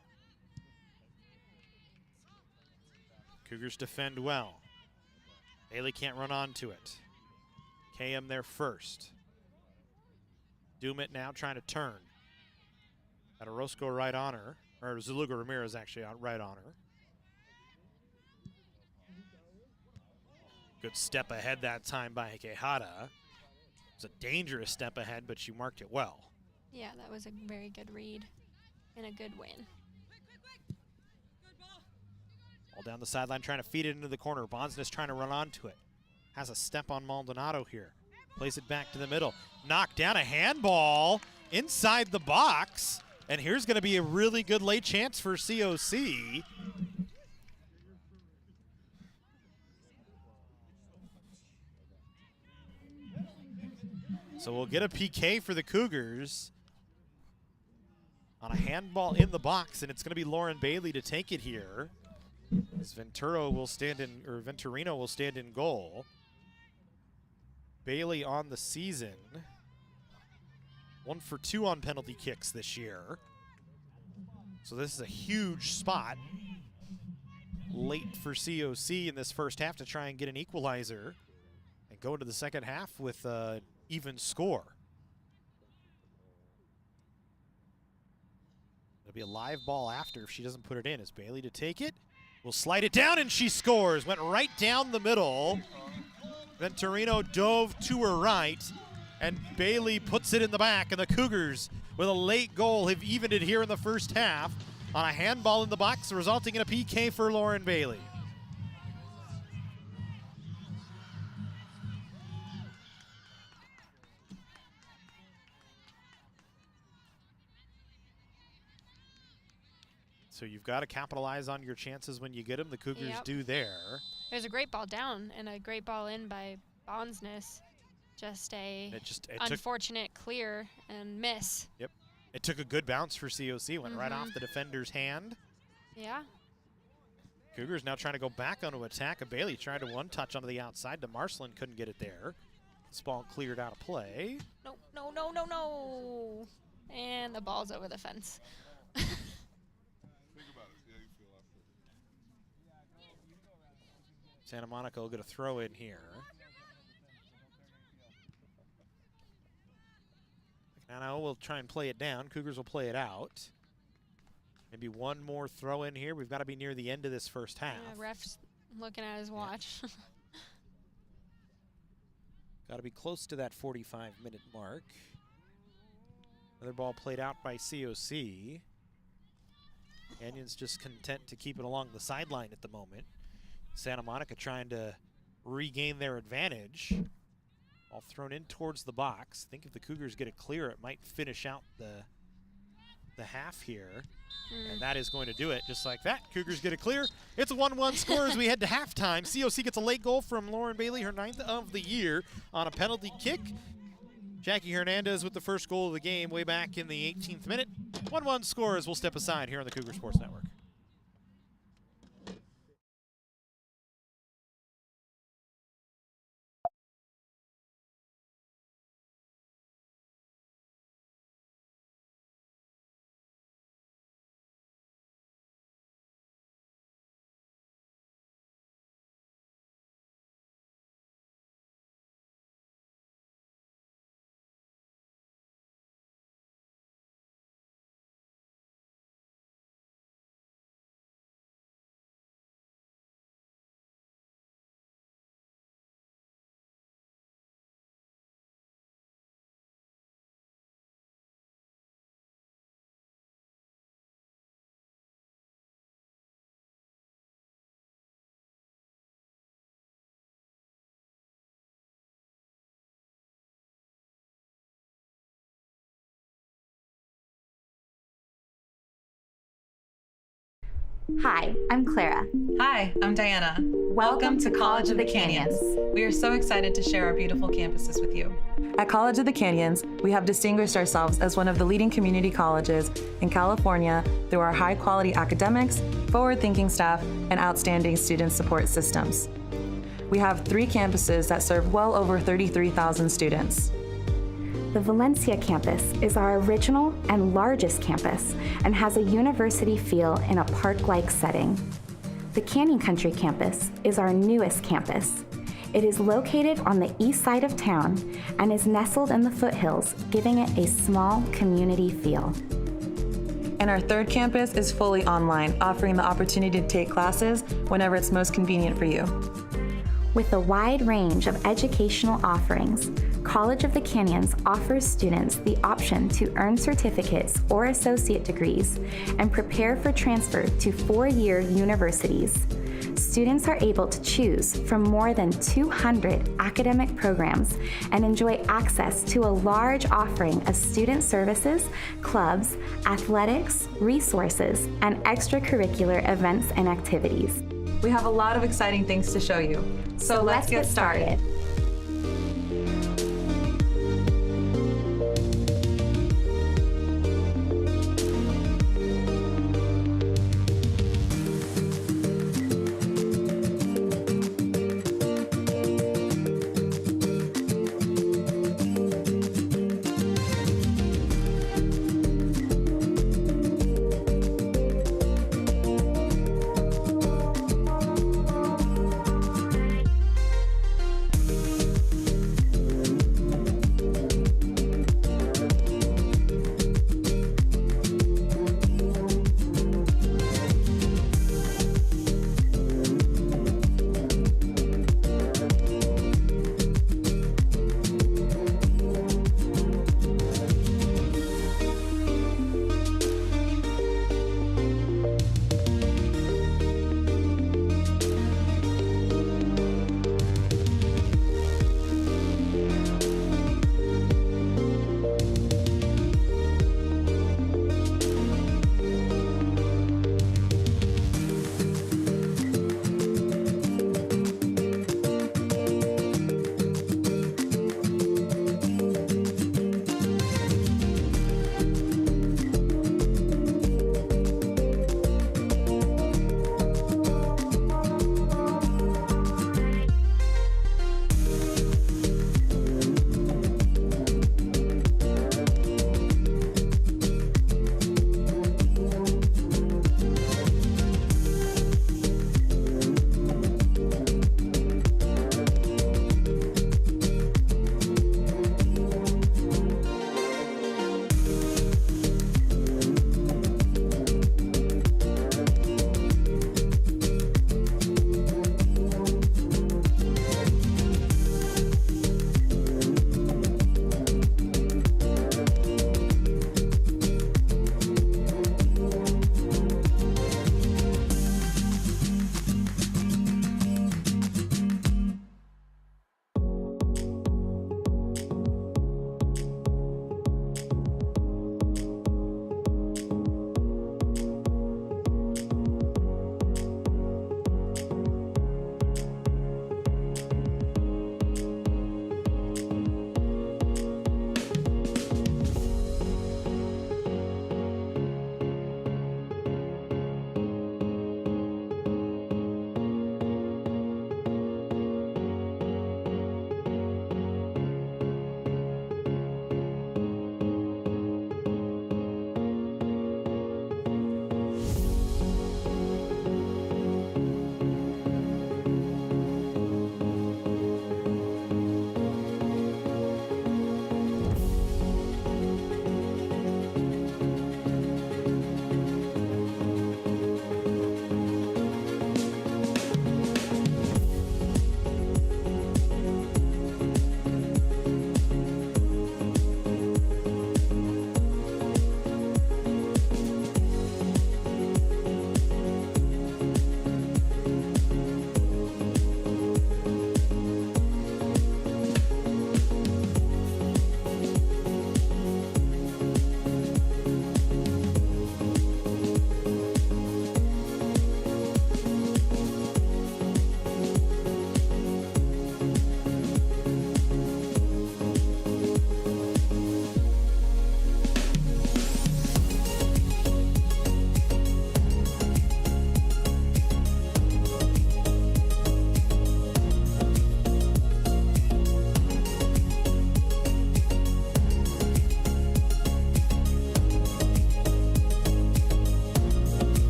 Cougars defend well. Bailey can't run onto it. KM there first. Dumit now trying to turn. Got Orozco right on her, or Zuluga Ramirez actually right on her. Good step ahead that time by Quijada. It was a dangerous step ahead, but she marked it well. Yeah, that was a very good read and a good win. All down the sideline trying to feed it into the corner. Bonsness trying to run onto it. Has a step on Maldonado here. Plays it back to the middle. Knocked down, a handball inside the box. And here's going to be a really good late chance for COC. So we'll get a PK for the Cougars on a handball in the box, and it's going to be Lauren Bailey to take it here. As Venturino will stand in goal. Bailey on the season. 1 for 2 on penalty kicks this year. So this is a huge spot late for COC in this first half to try and get an equalizer and go into the second half with an even score. It'll be a live ball after if she doesn't put it in. Is Bailey to take it? Will slide it down, and she scores. Went right down the middle. Venturino dove to her right, and Bailey puts it in the back, and the Cougars, with a late goal, have evened it here in the first half on a handball in the box, resulting in a PK for Lauren Bailey. So you've got to capitalize on your chances when you get them. The Cougars do there. It was a great ball down and a great ball in by Bonsness. Just a unfortunate clear and miss. Yep. It took a good bounce for COC. Went right off the defender's hand. Yeah. Cougars now trying to go back onto attack. Bailey tried to one touch onto the outside to Marcelin. Couldn't get it there. This ball cleared out of play. No, no, no, no, no. And the ball's over the fence. Santa Monica will get a throw in here. Now we'll try and play it down. Cougars will play it out. Maybe one more throw in here. We've got to be near the end of this first half. Yeah, ref's looking at his watch. Got to be close to that 45-minute mark. Another ball played out by COC. Canyon's just content to keep it along the sideline at the moment. Santa Monica trying to regain their advantage. All thrown in towards the box. I think if the Cougars get it clear, it might finish out the half here. And that is going to do it just like that. Cougars get it clear. It's a 1-1 score as we head to halftime. COC gets a late goal from Lauren Bailey, her 9th of the year, on a penalty kick. Jackie Hernandez with the first goal of the game way back in the 18th minute. 1-1 score as we'll step aside here on the Cougar Sports Network. Hi, I'm Clara. Hi, I'm Diana. Welcome to College of the Canyons. We are so excited to share our beautiful campuses with you. At College of the Canyons, we have distinguished ourselves as one of the leading community colleges in California through our high-quality academics, forward-thinking staff, and outstanding student support systems. We have 3 campuses that serve well over 33,000 students. The Valencia campus is our original and largest campus and has a university feel in a park-like setting. The Canyon Country campus is our newest campus. It is located on the east side of town and is nestled in the foothills, giving it a small community feel. And our 3rd campus is fully online, offering the opportunity to take classes whenever it's most convenient for you. With a wide range of educational offerings, College of the Canyons offers students the option to earn certificates or associate degrees and prepare for transfer to 4-year universities. Students are able to choose from more than 200 academic programs and enjoy access to a large offering of student services, clubs, athletics, resources, and extracurricular events and activities. We have a lot of exciting things to show you. So let's get started.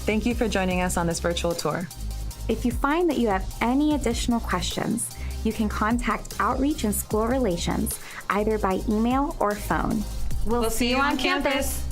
Thank you for joining us on this virtual tour. If you find that you have any additional questions, you can contact Outreach and School Relations either by email or phone. We'll see you on campus.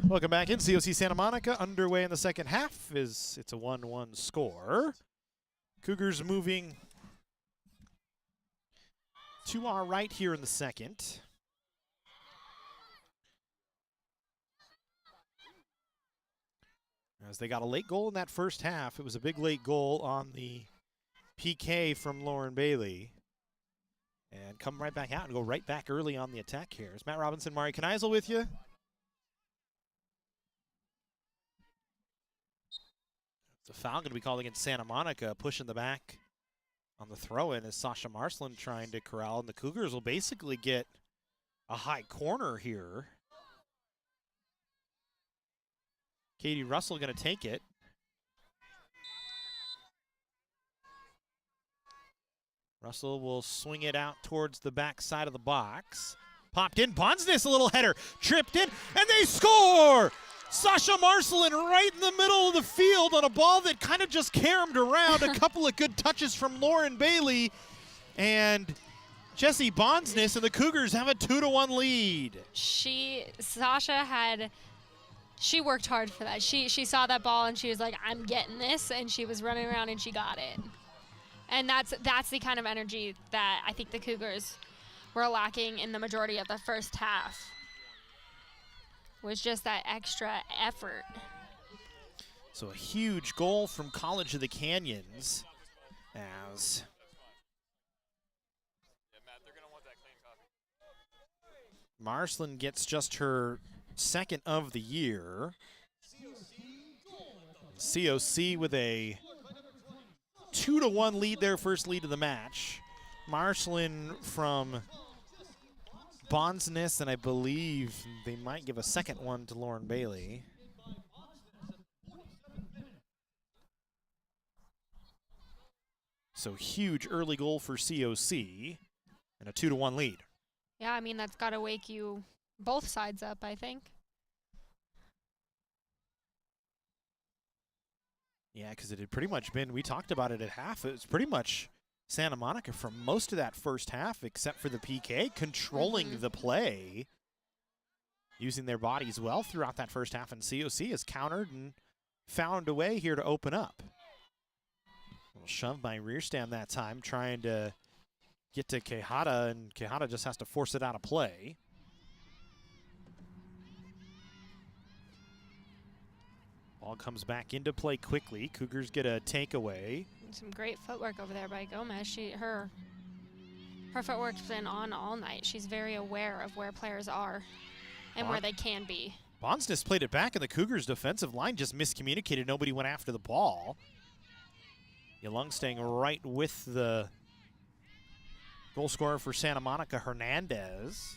Welcome back in. COC Santa Monica underway in the second half. It's a 1-1 score. Cougars moving to our right here in the second. As they got a late goal in that first half. It was a big late goal on the PK from Lauren Bailey. And come right back out and go right back early on the attack here. Is Matt Robinson, Mari Kneisel with you? The foul going to be called against Santa Monica, pushing the back on the throw-in as Sasha Marcelin trying to corral, and the Cougars will basically get a high corner here. Katie Russell going to take it. Russell will swing it out towards the back side of the box. Popped in, Bonsness, a little header, tripped in, and they score! Sasha Marcelin right in the middle of the field on a ball that kind of just caromed around. A couple of good touches from Lauren Bailey and Jessie Bonsness, and the Cougars have a 2-1 lead. Sasha worked hard for that. She saw that ball and she was like, I'm getting this, and she was running around and she got it. And that's the kind of energy that I think the Cougars were lacking in the majority of the first half. Was just that extra effort. So a huge goal from College of the Canyons as Marcelin gets just her second of the year. COC with a 2-1 lead, their first lead of the match. Marcelin from Bonsness, and I believe they might give a second one to Lauren Bailey. So huge early goal for COC and a 2-1 lead. Yeah, I mean, that's got to wake you both sides up, I think. Yeah, because it had pretty much been, we talked about it at half, it was pretty much Santa Monica for most of that first half, except for the PK, controlling the play, using their bodies well throughout that first half, and COC has countered and found a way here to open up. A little shove by Rearstam that time, trying to get to Quijada, and Quijada just has to force it out of play. Ball comes back into play quickly. Cougars get a takeaway. Some great footwork over there by Gomez. Her footwork's been on all night. She's very aware of where players are and where they can be. Bonsness played it back, and the Cougars' defensive line just miscommunicated. Nobody went after the ball. Young staying right with the goal scorer for Santa Monica, Hernandez.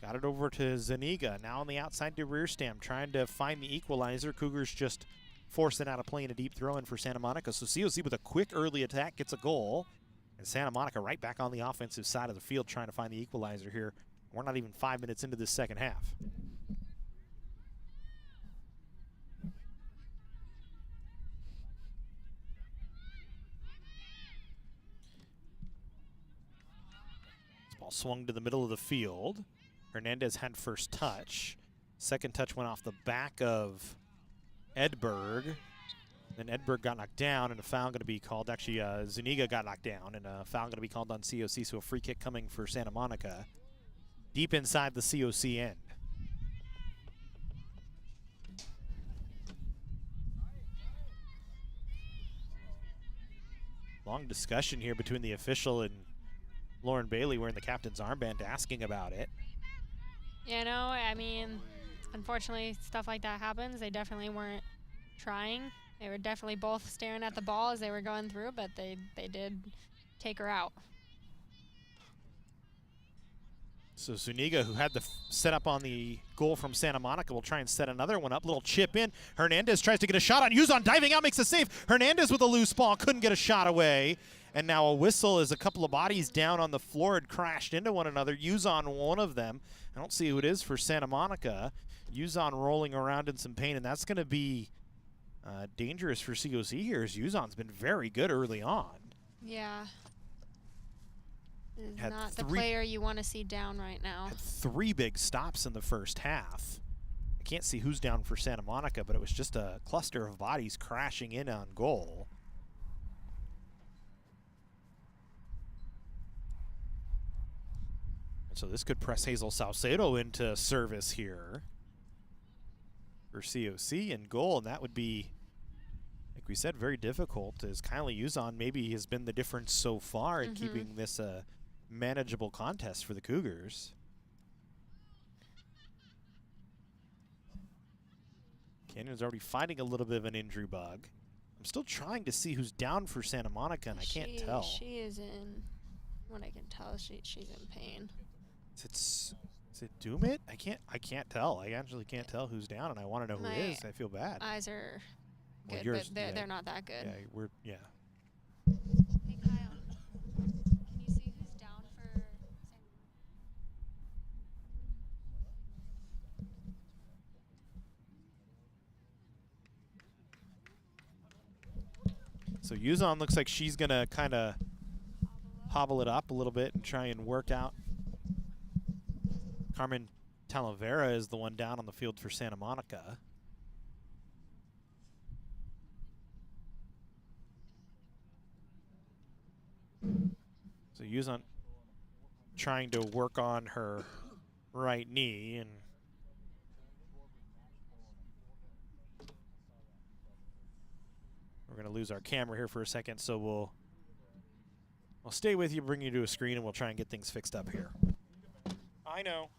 Got it over to Zuniga. Now on the outside to Rearstam, trying to find the equalizer. Cougars just forcing out a play in a deep throw in for Santa Monica. So COC with a quick early attack gets a goal. And Santa Monica right back on the offensive side of the field trying to find the equalizer here. We're not even 5 minutes into this second half. This ball swung to the middle of the field. Hernandez had first touch. Second touch went off the back of Edberg. Then Edberg got knocked down, and a foul going to be called. Actually, Zuniga got knocked down, and a foul going to be called on COC, so a free kick coming for Santa Monica. Deep inside the COC end. Long discussion here between the official and Lauren Bailey wearing the captain's armband asking about it. You know, I mean, unfortunately, stuff like that happens. They definitely weren't trying. They were definitely both staring at the ball as they were going through, but they did take her out. So Zuniga, who had the setup on the goal from Santa Monica, will try and set another one up. Little chip in. Hernandez tries to get a shot on. Uzon diving out, makes a save. Hernandez with a loose ball, couldn't get a shot away. And now a whistle as a couple of bodies down on the floor had crashed into one another. Uzon, one of them. I don't see who it is for Santa Monica. Uzon rolling around in some pain, and that's going to be dangerous for COC here, as Uzon's been very good early on. Yeah. Is Had not the player you want to see down right now. Had 3 big stops in the first half. I can't see who's down for Santa Monica, but it was just a cluster of bodies crashing in on goal. And so this could press Hazel Salcedo into service here for COC and goal, and that would be, like we said, very difficult, as Kylie Uzon maybe has been the difference so far in keeping this a manageable contest for the Cougars. Canyon's already fighting a little bit of an injury bug. I'm still trying to see who's down for Santa Monica, and I can't tell. She is in, what I can tell, she's in pain. Is it Doomit? I can't tell. I actually can't tell who's down, and I want to know who it is. I feel bad. Eyes are Well, good, yours, but they're not that good. Yeah, Hey Kyle, can you see who's down for So Uzon looks like she's going to kind of hobble it up a little bit and try and work out. Carmen Talavera is the one down on the field for Santa Monica. So Uzon trying to work on her right knee, and we're going to lose our camera here for a second, so I'll stay with you, bring you to a screen, and we'll try and get things fixed up here. I know.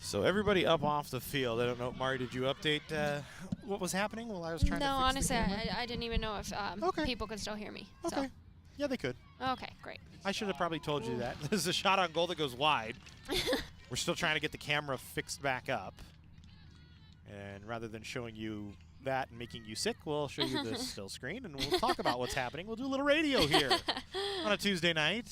So everybody up off the field. I don't know, Mari, did you update what was happening while I was trying to fix honestly, the camera? I didn't even know if people could still hear me. Okay. So. Yeah, they could. Okay, great. I should have probably told you that. This is a shot on goal that goes wide. We're still trying to get the camera fixed back up. And rather than showing you that and making you sick, we'll show you the still screen, and we'll talk about what's happening. We'll do a little radio here on a Tuesday night.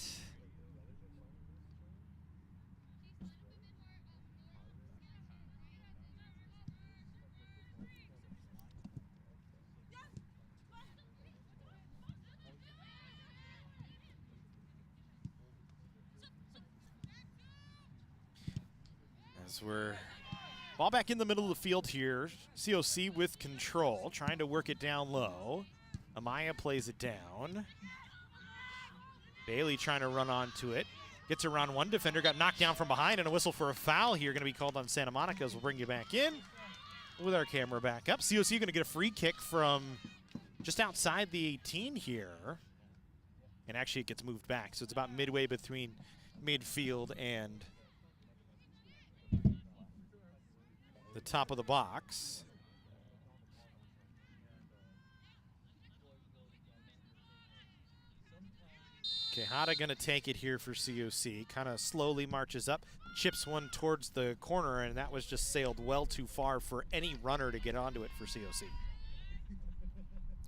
So we're ball back in the middle of the field here. COC with control, trying to work it down low. Amaya plays it down. Bailey trying to run onto it. Gets around one defender, got knocked down from behind, and a whistle for a foul here going to be called on Santa Monica as we'll bring you back in with our camera back up. COC going to get a free kick from just outside the 18 here. And actually it gets moved back, so it's about midway between midfield and the top of the box. Quijada going to take it here for COC. Kind of slowly marches up, chips one towards the corner, and that was just sailed well too far for any runner to get onto it for COC.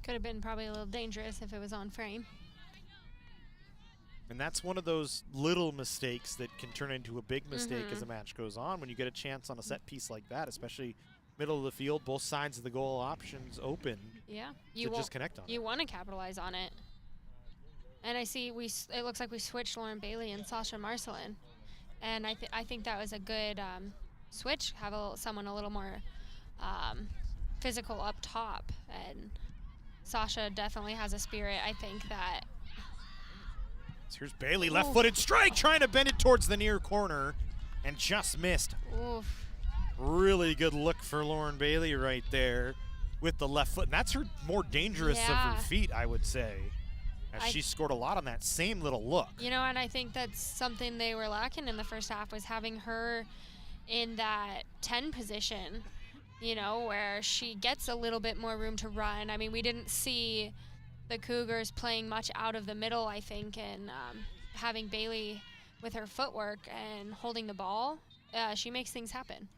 Could have been probably a little dangerous if it was on frame. And that's one of those little mistakes that can turn into a big mistake as the match goes on. When you get a chance on a set piece like that, especially middle of the field, both sides of the goal options open. Yeah, you just connect on it. You want to capitalize on it. And I see it looks like we switched Lauren Bailey and Sasha Marcelin. And I think that was a good switch, have someone a little more physical up top. And Sasha definitely has a spirit. I think that. So here's Bailey, left-footed strike, trying to bend it towards the near corner and just missed. Oof. Really good look for Lauren Bailey right there with the left foot. And that's her more dangerous of her feet, I would say. As she scored a lot on that same little look. You know, and I think that's something they were lacking in the first half, was having her in that 10 position, you know, where she gets a little bit more room to run. I mean, we didn't see the Cougars playing much out of the middle, I think, and having Bailey with her footwork and holding the ball, she makes things happen.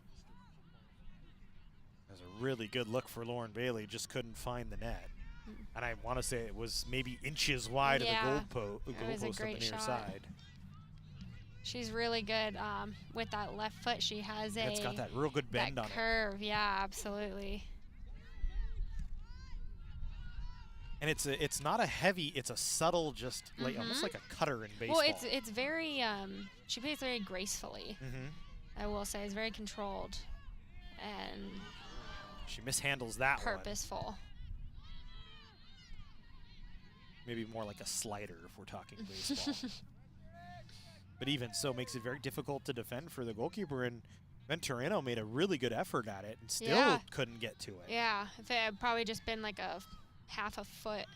That's a really good look for Lauren Bailey, just couldn't find the net. And I want to say it was maybe inches wide of the goalpost on the near side. She's really good with that left foot. She has it's got that real good bend on curve. Yeah, absolutely. And it's not a heavy, it's a subtle, just like almost like a cutter in baseball. Well, it's very she plays very gracefully. I will say, it's very controlled and she mishandles that purposeful. One. Maybe more like a slider if we're talking baseball. But even so, makes it very difficult to defend for the goalkeeper. And Venturino made a really good effort at it and still couldn't get to it. Yeah, if it had probably just been like a half a foot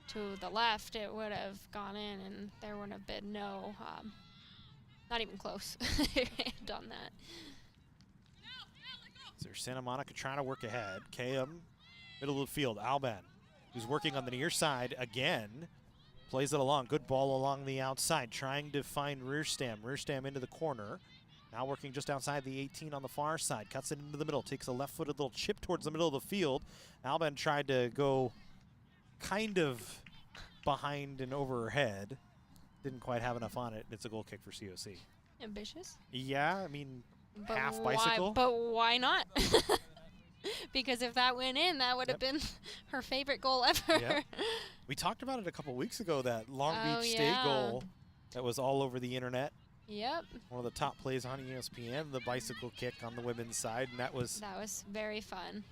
to the left, it would have gone in and there wouldn't have been not even close on that. So Santa Monica trying to work ahead. KM, middle of the field, Alban, who's working on the near side again, plays it along. Good ball along the outside, trying to find Reerstam. Reerstam into the corner. Now working just outside the 18 on the far side. Cuts it into the middle, takes a left-footed little chip towards the middle of the field. Alban tried to go kind of behind and over her head. Didn't quite have enough on it. It's a goal kick for COC. Ambitious? Yeah, I mean, half bicycle. But why not? Because if that went in, that would have been her favorite goal ever. Yep. We talked about it a couple weeks ago, that Long Beach State goal that was all over the internet. Yep. One of the top plays on ESPN, the bicycle kick on the women's side, and that was very fun.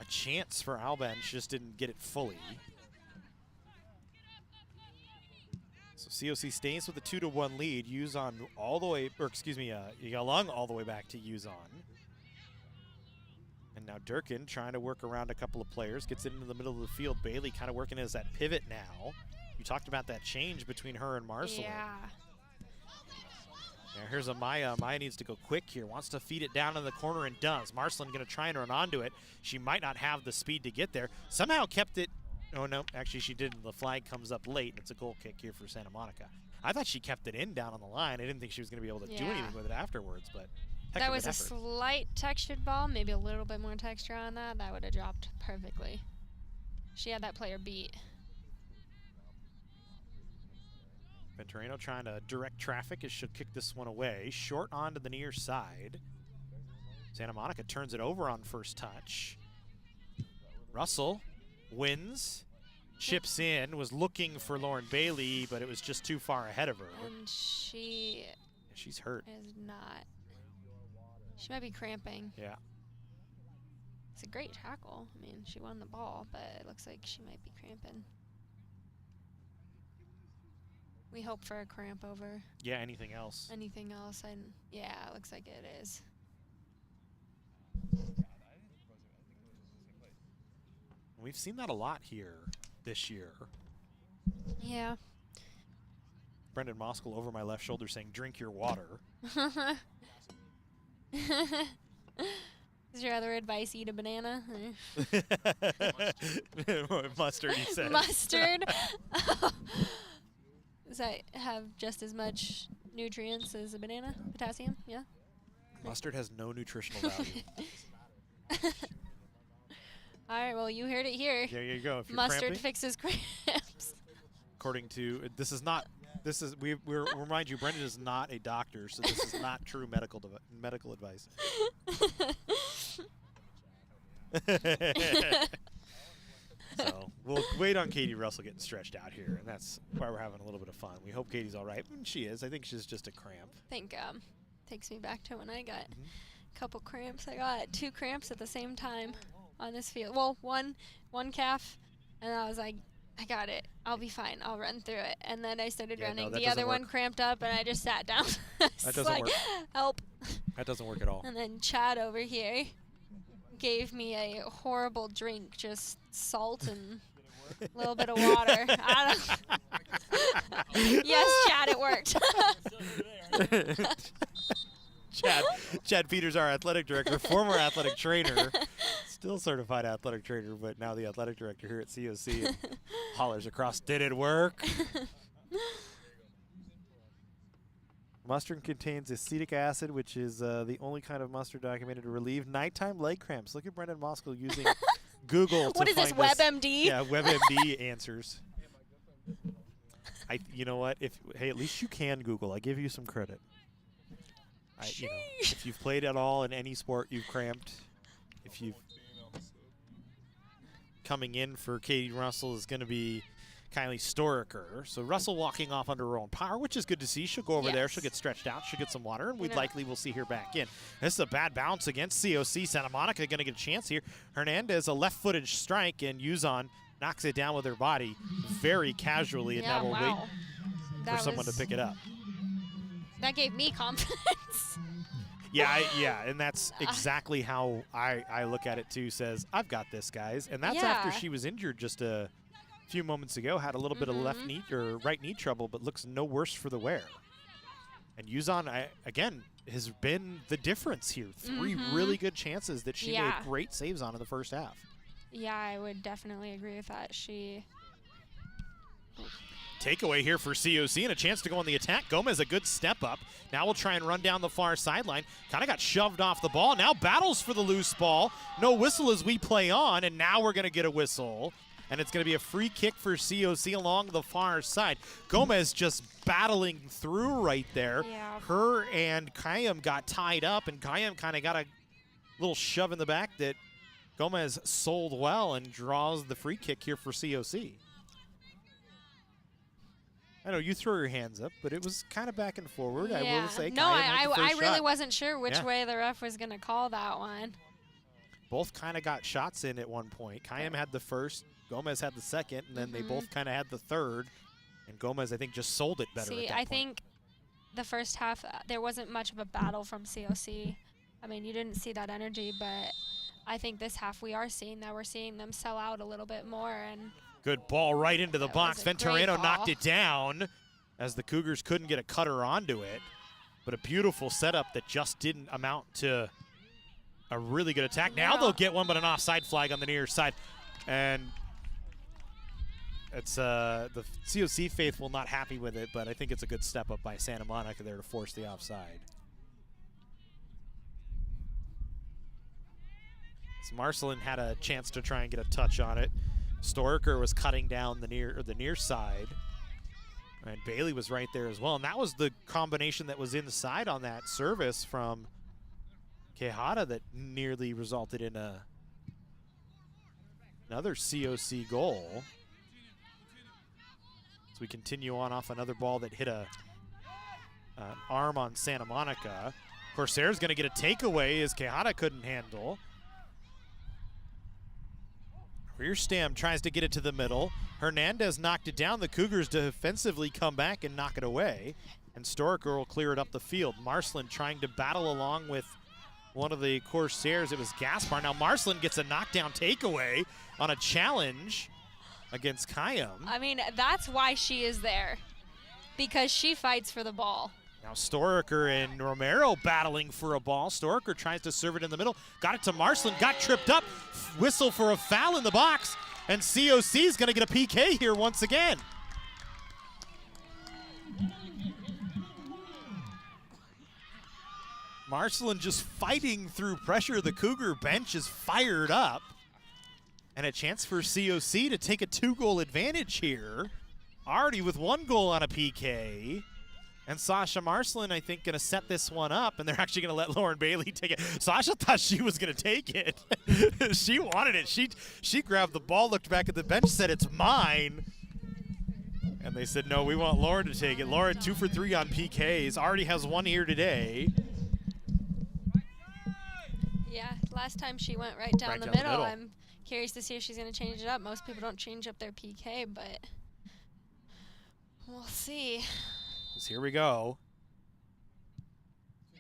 A chance for Alban, she just didn't get it fully. So COC stays with a 2-1 lead. Uzon all the way, or excuse me, Yalung all the way back to Uzon. And now Durkin trying to work around a couple of players, gets it into the middle of the field. Bailey kind of working as that pivot now. You talked about that change between her and Marcelin. Yeah. Now here's Amaya. Amaya needs to go quick here. Wants to feed it down in the corner and does. Marcelin going to try and run onto it. She might not have the speed to get there. Somehow kept it. Oh, no. Actually, she didn't. The flag comes up late. It's a goal kick here for Santa Monica. I thought she kept it in down on the line. I didn't think she was going to be able to do anything with it afterwards, but that was a slight textured ball, maybe a little bit more texture on that. That would have dropped perfectly. She had that player beat. Venturino trying to direct traffic. It should kick this one away. Short onto the near side. Santa Monica turns it over on first touch. Russell wins. Chips in. Was looking for Lauren Bailey, but it was just too far ahead of her. And she's hurt. Is not She might be cramping. Yeah. It's a great tackle. I mean, she won the ball, but it looks like she might be cramping. We hope for a cramp over Yeah, anything else? anything else. And yeah, it looks like it is. We've seen that a lot here this year. Yeah. Brendan Moskal over my left shoulder saying, drink your water. Is your other advice eat a banana? Mustard, he said. Mustard? Does that have just as much nutrients as a banana? Potassium? Yeah? Mustard has no nutritional value. All right, well, you heard it here. There you go. If you're Mustard cramping, fixes cramps. according to, we remind you, Brendan is not a doctor, so this is not true medical advice. So we'll wait on Katie Russell getting stretched out here, and that's why we're having a little bit of fun. We hope Katie's all right, and she is. I think she's just a cramp. I think takes me back to when I got a couple cramps. I got 2 cramps at the same time on this field. Well, one calf, and I was like, I got it. I'll be fine. I'll run through it. And then I started running. No, the other one cramped up, and I just sat down. That doesn't like, work. Help. That doesn't work at all. And then Chad over here gave me a horrible drink, just salt and a little bit of water. Yes, Chad, it worked. Chad Peters, our athletic director, former athletic trainer, still certified athletic trainer, but now the athletic director here at COC, and hollers across, did it work? Mustard contains acetic acid, which is the only kind of mustard documented to relieve nighttime leg cramps. Look at Brendan Moskal using Google to What is this, find WebMD? Yeah, WebMD answers. You know what? Hey, at least you can Google. I give you some credit. If you've played at all in any sport, you've cramped. If you've coming in for Katie Russell is going to be Kylie Storiker. So Russell walking off under her own power, which is good to see. She'll go over there. She'll get stretched out. She'll get some water, and likely will see her back in. This is a bad bounce against COC. Santa Monica going to get a chance here. Hernandez, a left-footed strike, and Yuzon knocks it down with her body very casually, and now we'll wait for someone to pick it up. That gave me confidence. Yeah, and that's exactly how I look at it too. Says, I've got this, guys. And that's after she was injured just a few moments ago, had a little bit of left knee or right knee trouble, but looks no worse for the wear. And Yuzon, again, has been the difference here. 3 really good chances that she made great saves on in the first half. Yeah, I would definitely agree with that. Takeaway here for COC and a chance to go on the attack. Gomez, a good step up. Now we'll try and run down the far sideline. Kind of got shoved off the ball. Now battles for the loose ball. No whistle as we play on, and now we're going to get a whistle. And it's going to be a free kick for COC along the far side. Gomez just battling through right there. Yeah. Her and Kayam got tied up, and Kayam kind of got a little shove in the back that Gomez sold well and draws the free kick here for COC. I know you threw your hands up, but it was kind of back and forward. Yeah. I will say. No, I really wasn't sure which way the ref was going to call that one. Both kind of got shots in at one point. Kayam had the first, Gomez had the second, and then they both kind of had the third. And Gomez, I think, just sold it better. See, at that point. think the first half, there wasn't much of a battle from COC. I mean, you didn't see that energy, but I think this half we are seeing that. We're seeing them sell out a little bit more. And good ball right into the box. Venturino ball. knocked it down as the Cougars couldn't get a cutter onto it. But a beautiful setup that just didn't amount to a really good attack. Now they'll get one, but an offside flag on the near side. And it's the COC faithful not happy with it, but I think it's a good step up by Santa Monica there to force the offside. So Marcelin had a chance to try and get a touch on it. Storiker was cutting down the near side, and Bailey was right there as well. And that was the combination that was inside on that service from Quijada that nearly resulted in another COC goal. As we continue on off another ball that hit an arm on Santa Monica. Corsair's going to get a takeaway as Quijada couldn't handle. Rear Stam tries to get it to the middle. Hernandez knocked it down. The Cougars defensively come back and knock it away. And Storaker will clear it up the field. Marcelin trying to battle along with one of the Corsairs. It was Gaspar. Now Marcelin gets a knockdown takeaway on a challenge against Kayam. I mean, that's why she is there, because she fights for the ball. Now Storaker and Romero battling for a ball. Storaker tries to serve it in the middle. Got it to Marcelin, got tripped up. Whistle for a foul in the box. And COC is going to get a PK here once again. Marcelin just fighting through pressure. The Cougar bench is fired up. And a chance for COC to take a 2-goal advantage here. Already with 1 goal on a PK. And Sasha Marcelin, I think, going to set this one up, and they're actually going to let Lauren Bailey take it. Sasha thought she was going to take it. She wanted it. She grabbed the ball, looked back at the bench, said, "It's mine." And they said, "No, we want Lauren to take it." Lauren 2 for 3 on PKs. Already has 1 here today. Yeah, last time she went right down the middle. I'm curious to see if she's going to change it up. Most people don't change up their PK, but we'll see. Here we go.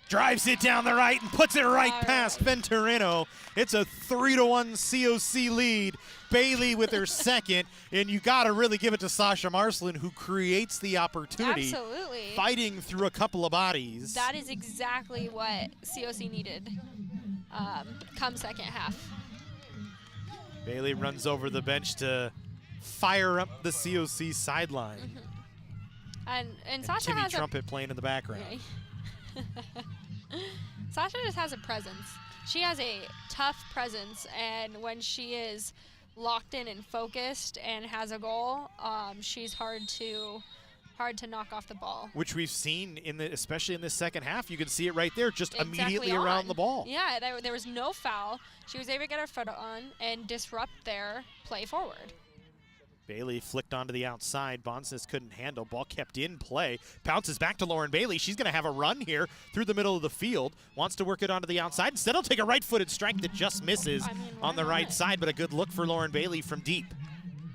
Drives it down the right and puts it right past Venturino. It's a 3-1 COC lead. Bailey with her second, and you got to really give it to Sasha Marcelin, who creates the opportunity. Absolutely. Fighting through a couple of bodies. That is exactly what COC needed come second half. Bailey runs over the bench to fire up the COC sideline. Mm-hmm. And Sasha Timmy has Trumpet playing in the background. Yeah. Sasha just has a presence. She has a tough presence, and when she is locked in and focused and has a goal, she's hard to knock off the ball. Which we've seen especially in this second half. You can see it right there, just Exactly immediately on. around the ball. Yeah, there was no foul. She was able to get her foot on and disrupt their play forward. Bailey flicked onto the outside. Bonsness couldn't handle. Ball kept in play. Bounces back to Lauren Bailey. She's going to have a run here through the middle of the field. Wants to work it onto the outside. Instead, he'll take a right-footed strike that just misses on the right side, but a good look for Lauren Bailey from deep.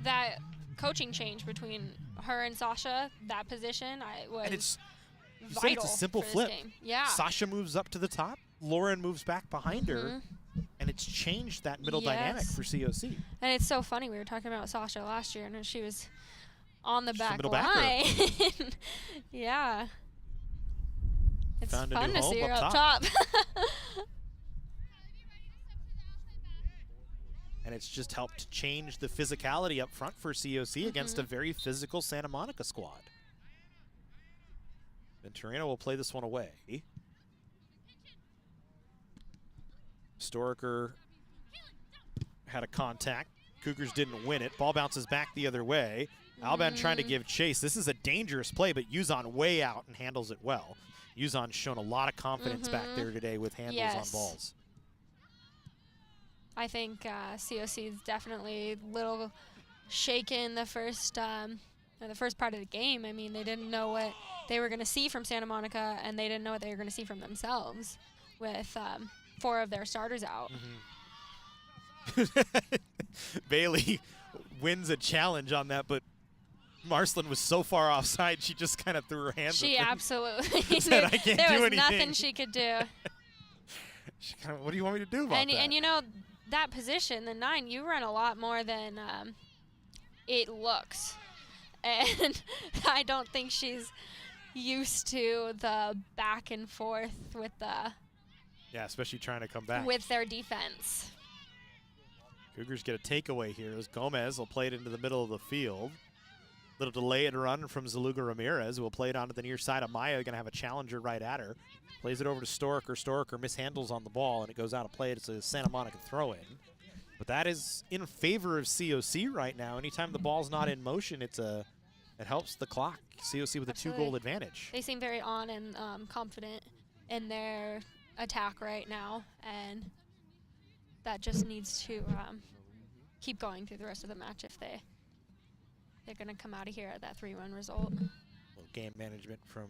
That coaching change between her and Sasha, that position, was and it's vital. It's a simple for this flip. game. Yeah. Sasha moves up to the top. Lauren moves back behind her. And it's changed that middle dynamic for COC. And it's so funny. We were talking about Sasha last year, and she was on the back middle line. Yeah. It's Found fun to see her up top. top. And it's just helped change the physicality up front for COC against a very physical Santa Monica squad. Venturino will play this one away. Storaker had a contact. Cougars didn't win it. Ball bounces back the other way. Alban trying to give chase. This is a dangerous play, but Yuzon way out and handles it well. Yuzon's shown a lot of confidence back there today with handles on balls. I think COC is definitely a little shaken the first part of the game. I mean, they didn't know what they were going to see from Santa Monica, and they didn't know what they were going to see from themselves with 4 of their starters out. Bailey wins a challenge on that, but Marcelin was so far offside, she just kind of threw her hands up. She absolutely said, "I can't do there was anything." nothing she could do. She kind of, what do you want me to do about that? And you know, that position, the 9, you run a lot more than it looks. And I don't think she's used to the back and forth with the especially trying to come back. with their defense. Cougars get a takeaway here as Gomez will play it into the middle of the field. Little delay and run from Zaluga Ramirez, who will play it onto the near side of Maya, going to have a challenger right at her. Plays it over to Storaker. Storaker mishandles on the ball, and it goes out of play. It's a Santa Monica throw-in. But that is in favor of COC right now. Anytime the ball's not in motion, it helps the clock. COC with a 2-goal advantage. They seem very on and confident in their attack right now, and that just needs to keep going through the rest of the match if they're going to come out of here at that 3-1 result. Little game management from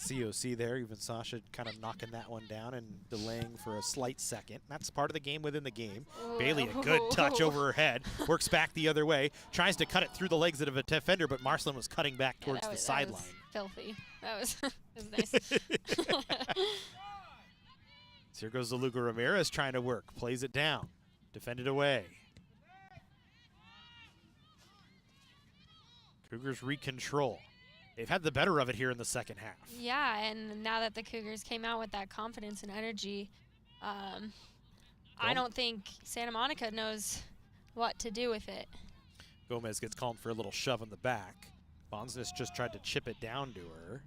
COC there, even Sasha kind of knocking that one down and delaying for a slight second. That's part of the game within the game. Ooh. Bailey, a good touch over her head, works back the other way, tries to cut it through the legs of a defender, but Marcelin was cutting back towards the sideline. That was filthy. That was, that was nice. So here goes the Lugo Ramirez trying to work, plays it down, defended away. Cougars recontrol. They've had the better of it here in the second half. Yeah, and now that the Cougars came out with that confidence and energy, I don't think Santa Monica knows what to do with it. Gomez gets called for a little shove in the back. Bonsness just tried to chip it down to her.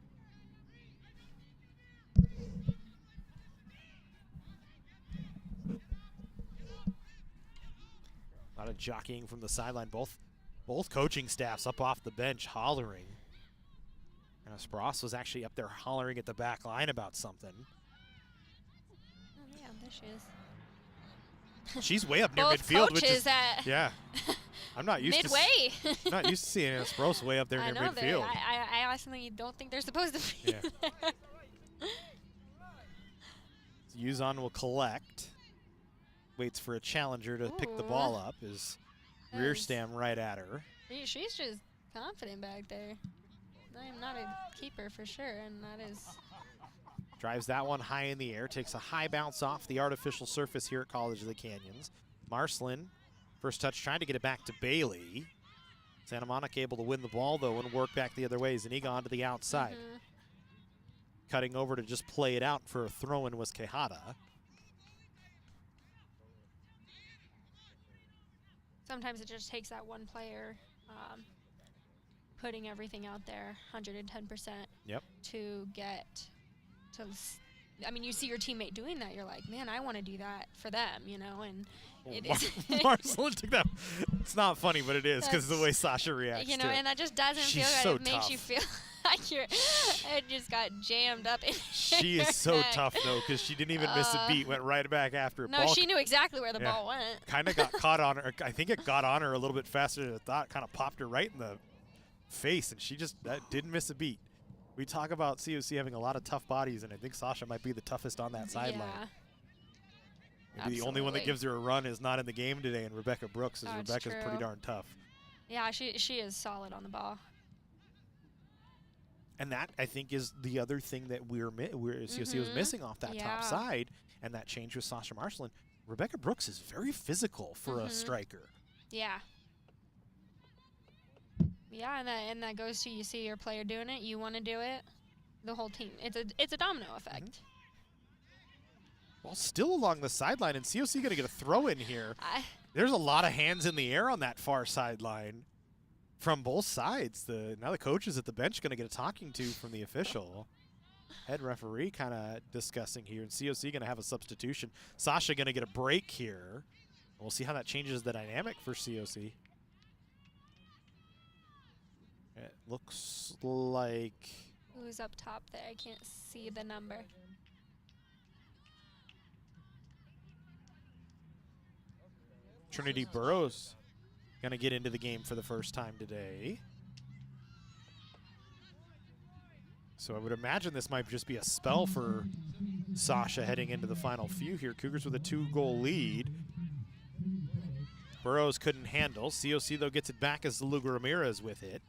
A lot of jockeying from the sideline. Both coaching staffs up off the bench hollering. Spross was actually up there hollering at the back line about something. Oh, yeah, there she is. She's way up near Both midfield, coaches which is at I'm not used midway. to. Not used to seeing Spross way up there I near know midfield. I honestly don't think they're supposed to be Yeah. there. So Yuzon will collect. Waits for a challenger to pick the ball up. His rear Nice. stem right at her. She's just confident back there. I am not a keeper for sure, and that is. Drives that one high in the air. Takes a high bounce off the artificial surface here at College of the Canyons. Marcelin, first touch, trying to get it back to Bailey. Santa Monica able to win the ball, though, and work back the other way. Zaniga onto the outside. Cutting over to just play it out for a throw-in was Quijada. Sometimes it just takes that one player putting everything out there 110% to get to I mean, you see your teammate doing that, you're like, man, I want to do that for them, you know, and it is. Marcelin took that. It's not funny, but it is because of the way Sasha reacts. You know, to and that just doesn't She's feel good. so It makes you tough. feel like it just got jammed up in She your is so neck. tough, though, because she didn't even miss a beat, went right back after it. No, Ball she knew exactly where the Yeah. ball went. kind of got caught on her. I think it got on her a little bit faster than I thought. Kind of popped her right in the face, and she just didn't miss a beat. We talk about COC having a lot of tough bodies, and I think Sasha might be the toughest on that sideline. Yeah. Maybe the only one that Absolutely. gives her a run is not in the game today, and Rebecca Brooks. Is Oh, it's Rebecca's pretty true. darn tough. Yeah, she is solid on the ball. And that, I think, is the other thing that COC was missing off that top Yeah. side, and that change with Sasha Marcelin. Rebecca Brooks is very physical for a striker. Yeah. Yeah, and that goes to, you see your player doing it, you want to do it, the whole team. It's a domino effect. Well, still along the sideline, and COC going to get a throw in here. There's a lot of hands in the air on that far sideline from both sides. Now the coach is at the bench going to get a talking to from the official. Head referee kind of discussing here, and COC going to have a substitution. Sasha going to get a break here. We'll see how that changes the dynamic for COC. It looks like Who's up top there? I can't see the number. Trinity Burrows going to get into the game for the first time today. So I would imagine this might just be a spell for Sasha heading into the final few here. Cougars with a 2-goal lead. Burrows couldn't handle. COC, though, gets it back as Lugo Ramirez with it.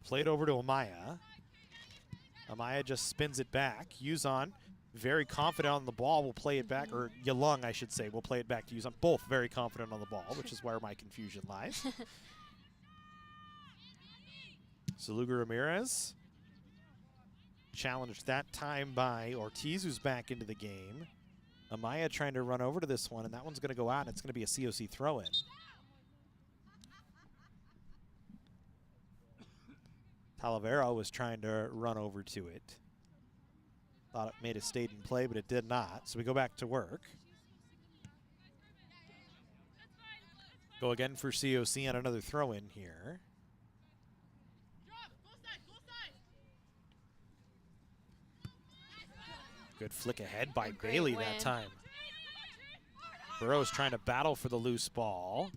Played over to Amaya. Amaya just spins it back. Yuzon, very confident on the ball, will play it back, or Yalung, I should say, will play it back to Yuzon. Both very confident on the ball, which is where my confusion lies. So Lugo Ramirez challenged that time by Ortiz, who's back into the game. Amaya trying to run over to this one, and that one's going to go out, and it's going to be a COC throw-in. Talavera was trying to run over to it. Thought it may have stayed in play, but it did not. So we go back to work. Go again for COC on another throw-in here. Good flick ahead by Bailey win. that time. Burrows trying to battle for the loose ball.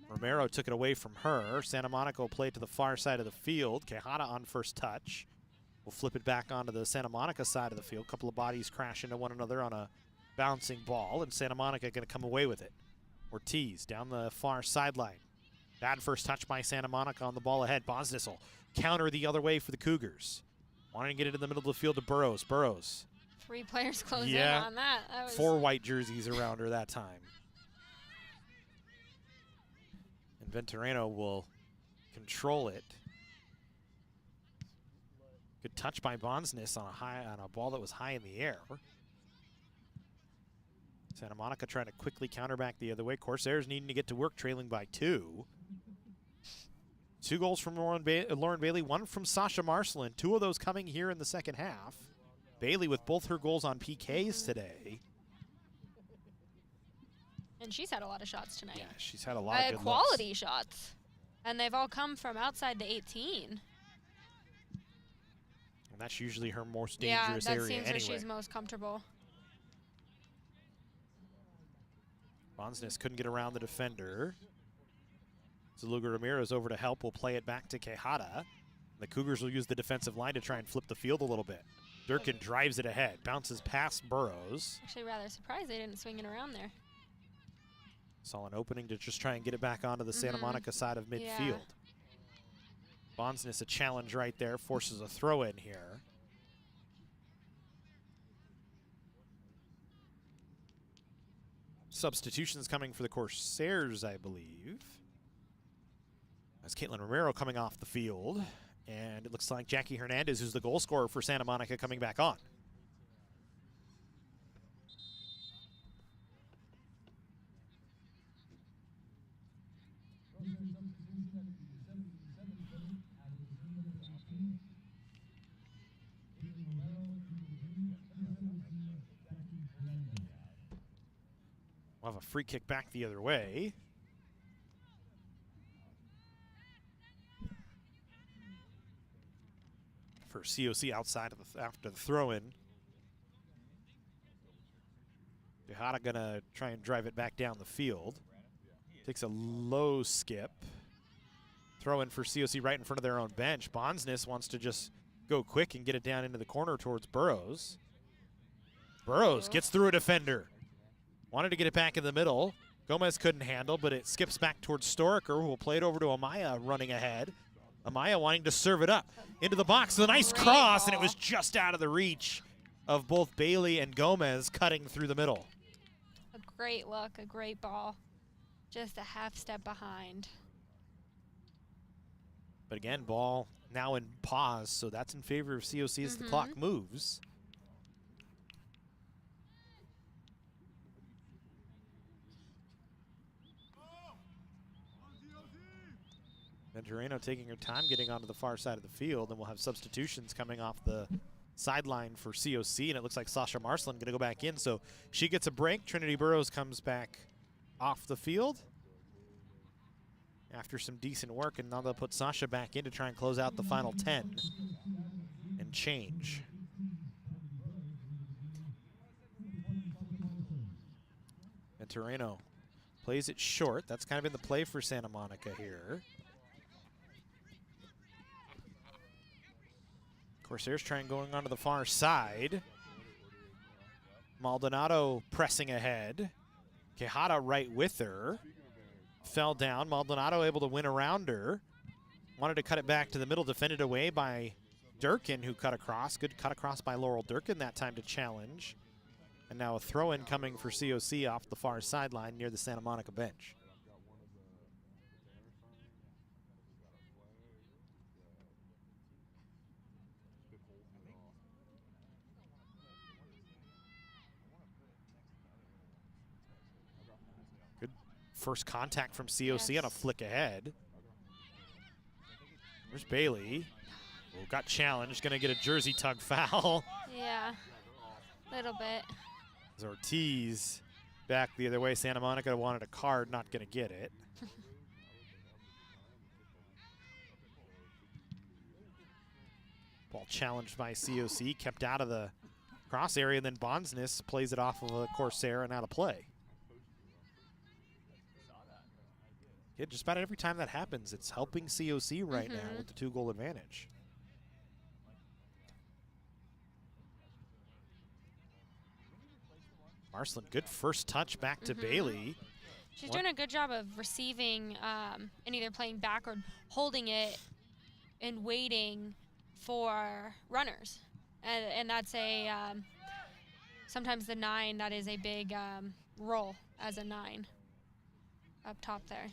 Romero took it away from her. Santa Monica will play it to the far side of the field. Quijada on first touch. will flip it back onto the Santa Monica side of the field. A couple of bodies crash into one another on a bouncing ball, and Santa Monica going to come away with it. Ortiz down the far sideline. Bad first touch by Santa Monica on the ball ahead. Bosnis will counter the other way for the Cougars. Wanting to get it in the middle of the field to Burrows. Burrows. 3 players close in on that. That was 4 white jerseys around her that time. And Venturino will control it. Good touch by Bonsness on a ball that was high in the air. Santa Monica trying to quickly counter back the other way. Corsairs needing to get to work, trailing by 2. 2 goals from Lauren Bailey, 1 from Sasha Marcelin. 2 of those coming here in the second half. Bailey with both her goals on PKs today. And she's had a lot of shots tonight. Yeah, she's had a lot of good quality looks. shots. And they've all come from outside the 18. And that's usually her most dangerous area anyway. Yeah, that seems where she's most comfortable. Bonsness couldn't get around the defender. Zaluga Ramirez over to help. Will play it back to Quijada. The Cougars will use the defensive line to try and flip the field a little bit. Durkin drives it ahead, bounces past Burrows. Actually, rather surprised they didn't swing it around there. Saw an opening to just try and get it back onto the Santa Monica side of midfield. Yeah. Bonsness a challenge right there, forces a throw in here. Substitutions coming for the Corsairs, I believe. As Caitlin Romero coming off the field. And it looks like Jackie Hernandez, who's the goal scorer for Santa Monica, coming back on. We'll have a free kick back the other way. For COC outside of after the throw-in. Quijada gonna try and drive it back down the field. Takes a low skip. Throw in for COC right in front of their own bench. Bonsness wants to just go quick and get it down into the corner towards Burrows. Burrows gets through a defender. Wanted to get it back in the middle. Gomez couldn't handle, but it skips back towards Storiker, who will play it over to Amaya running ahead. Amaya wanting to serve it up into the box. A nice cross, and it was just out of the reach of both Bailey and Gomez cutting through the middle. A great look, a great ball. Just a half step behind. But again, ball now in pause, so that's in favor of COC as the clock moves. Venturino taking her time getting onto the far side of the field, and we'll have substitutions coming off the sideline for COC, and it looks like Sasha Marcelin going to go back in, so she gets a break. Trinity Burrows comes back off the field after some decent work, and now they'll put Sasha back in to try and close out the final 10 and change. Venturino plays it short. That's kind of in the play for Santa Monica here. Corsairs trying going onto the far side. Maldonado pressing ahead. Quijada right with her. Fell down. Maldonado able to win around her. Wanted to cut it back to the middle. Defended away by Durkin, who cut across. Good cut across by Laurel Durkin that time to challenge. And now a throw-in coming for COC off the far sideline near the Santa Monica bench. Good first contact from COC on a flick ahead. There's Bailey. Oh, got challenged, gonna get a jersey tug foul. Yeah, a little bit. As Ortiz back the other way. Santa Monica wanted a card, not gonna get it. Ball challenged by COC, kept out of the cross area, and then Bonsness plays it off of a Corsair and out of play. Yeah, just about every time that happens, it's helping COC right now with the 2-goal advantage. Marsland, good first touch back to Bailey. She's doing a good job of receiving and either playing back or holding it and waiting for runners. And that's a, sometimes the 9, that is a big role as a 9 up top there.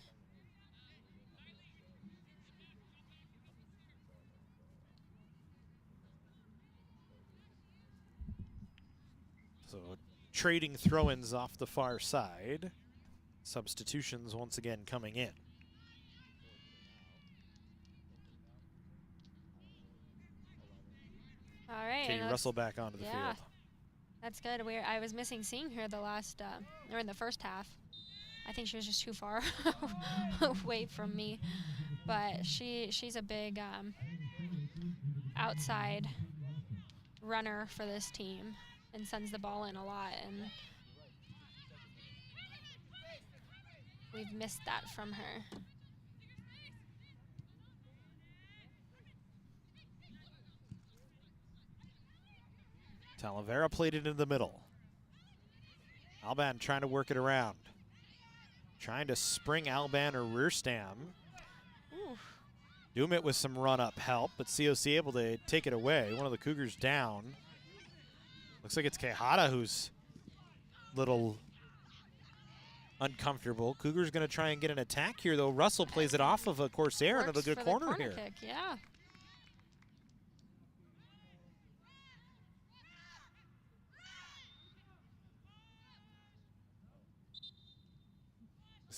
So trading throw-ins off the far side. Substitutions once again coming in. All right. Katie Russell back onto the field. That's good. I was missing seeing her the last, or in the first half. I think she was just too far away from me. But she's a big outside runner for this team and sends the ball in a lot. And we've missed that from her. Talavera played it in the middle. Alban trying to work it around. Trying to spring Alban or Reerstam. Dumit with some run-up help, but COC able to take it away. One of the Cougars down. Looks like it's Quijada who's a little uncomfortable. Cougars going to try and get an attack here, though. Russell plays it off of a Corsair into the good corner here. Kick, yeah.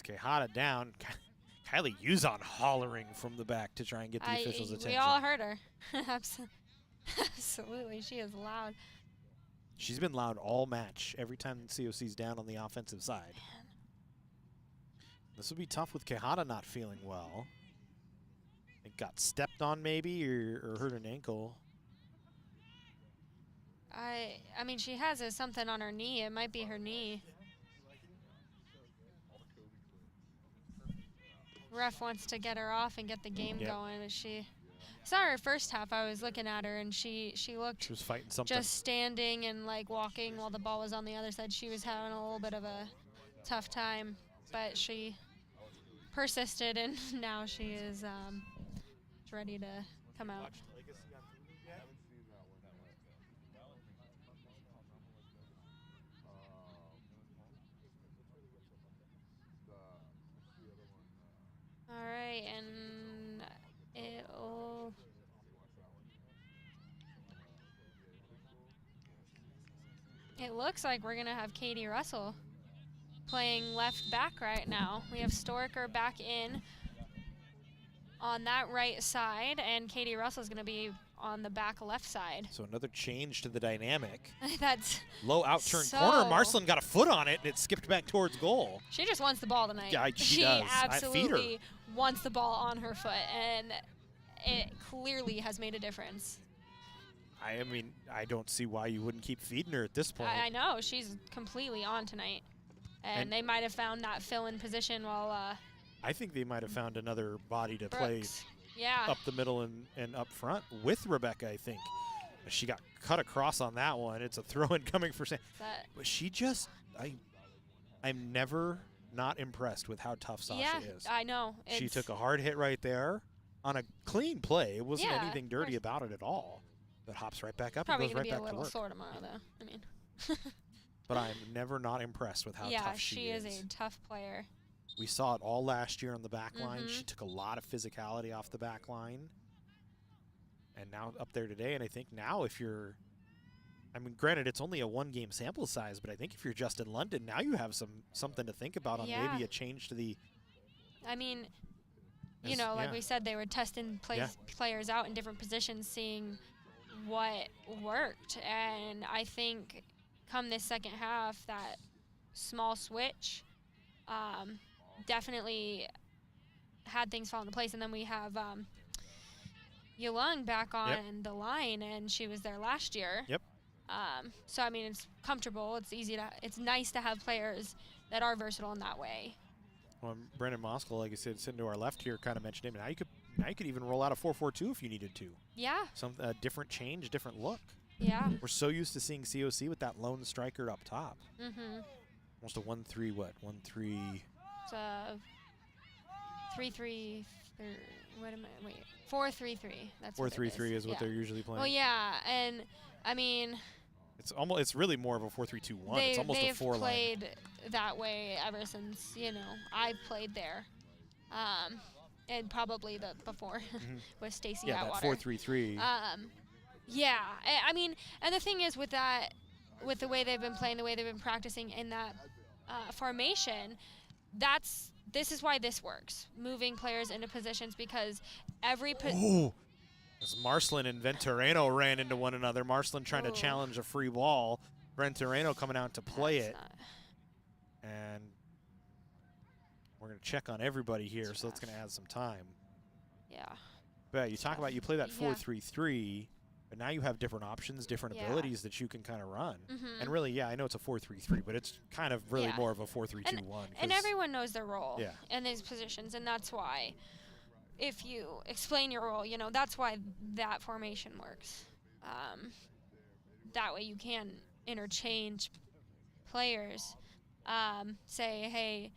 Quijada down. Kylie Uzon hollering from the back to try and get the officials' attention. We all heard her. Absolutely. She is loud. She's been loud all match, every time COC's down on the offensive side. Man. This will be tough with Quijada not feeling well. It got stepped on maybe or hurt an ankle. I mean, she has something on her knee. It might be her knee. Ref wants to get her off and get the game going. But I saw her first half. I was looking at her, and she looked. She was fighting something. Just standing and like walking while the ball was on the other side. She was having a little bit of a tough time, but she persisted, and now she is ready to come out. All right, and it looks like we're going to have Katie Russell playing left back right now. We have Storker back in on that right side, and Katie Russell's going to be on the back left side. So another change to the dynamic. That's low out turn corner. Marsland got a foot on it, and it skipped back towards goal. She just wants the ball tonight. Yeah, she does. Absolutely wants the ball on her foot, and it clearly has made a difference. I mean, I don't see why you wouldn't keep feeding her at this point. I know. She's completely on tonight. And they might have found that fill-in position while I think they might have found another body to Brooks. play up the middle and up front with Rebecca, I think. She got cut across on that one. It's a throw-in coming for Sam. But she just, I'm never not impressed with how tough Sasha is. I know. She took a hard hit right there on a clean play. It wasn't anything dirty about it at all. But hops right back up and goes right back to work. Probably going to be a little sore tomorrow, though. I mean. But I'm never not impressed with how tough she is. Yeah, she is a tough player. We saw it all last year on the back line. She took a lot of physicality off the back line. And now up there today, and I think now if you're, I mean, granted, it's only a one-game sample size, but I think if you're just in London, now you have something to think about on maybe a change to the. I mean, you know, like we said, they were testing players out in different positions, seeing what worked. And I think come this second half, that small switch definitely had things fall into place. And then we have Yulung back on the line, and she was there last year. So I mean, it's comfortable. It's easy to. It's nice to have players that are versatile in that way. Well, Brendan Moskal, like I said, sitting to our left here, kind of mentioned him. Now you could even roll out a 4-4-2 if you needed to. Yeah. Some different change, different look. Yeah. We're so used to seeing COC with that lone striker up top. Mm-hmm. Almost a 1-3 what? 1-3. It's a 3-3. What am I? Wait. 4-3-3. That's 4-3-3 is what yeah. they're usually playing. Well, yeah, and I mean, It's really more of a 4-3-2-1. It's almost a 4 line. They've played that way ever since I played there, and probably the before with Stacy Yeah, Atwater. that 4-3-3. Yeah, I mean, and the thing is with that, with the way they've been playing, the way they've been practicing in that formation, this is why this works. Moving players into positions because every As Marcelin and Ventureno ran into one another. Marcelin trying to challenge a free ball. Ventureno coming out to play it. And we're going to check on everybody here, so that's going to add some time. Yeah. But you talk about you play that 4-3-3, but now you have different options, different abilities that you can kind of run. And really, yeah, I know it's a 4-3-3, but it's kind of really more of a 4-3-2-1. And everyone knows their role Yeah. in these positions, and that's why if you explain your role, that's why that formation works. That way you can interchange players. Say, hey,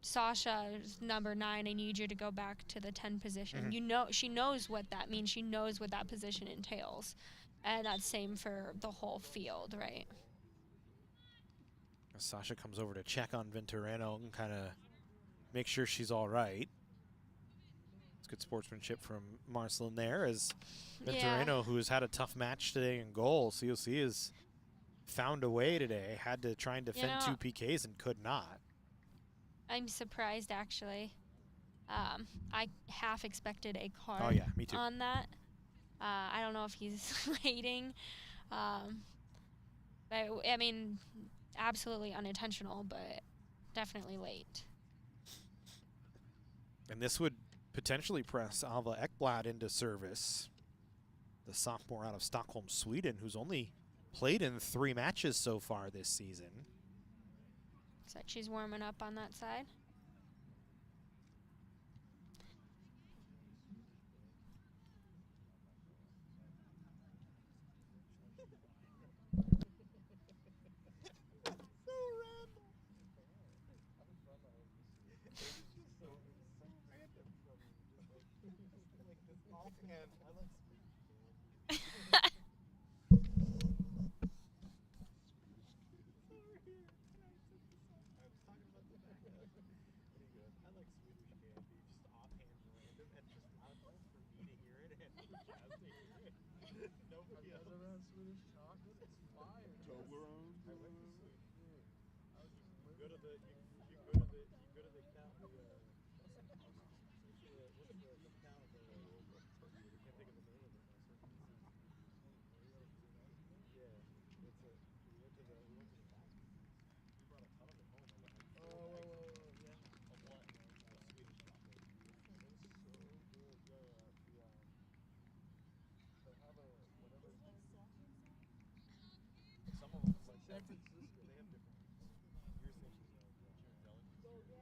Sasha's number 9, I need you to go back to the 10 position. She knows what that means. She knows what that position entails. And that's same for the whole field, right? Sasha comes over to check on Ventureno and kind of make sure she's all right. It's good sportsmanship from Marcelin there as Ventureno, who has had a tough match today in goal. COC has found a way today, had to try and defend 2 PKs and could not. I'm surprised, actually. I half expected a card me too. on that. I don't know if he's waiting. But, I mean, absolutely unintentional, but definitely late. And this would potentially press Alva Ekblad into service, the sophomore out of Stockholm, Sweden, who's only played in 3 matches so far this season. Looks like she's warming up on that side.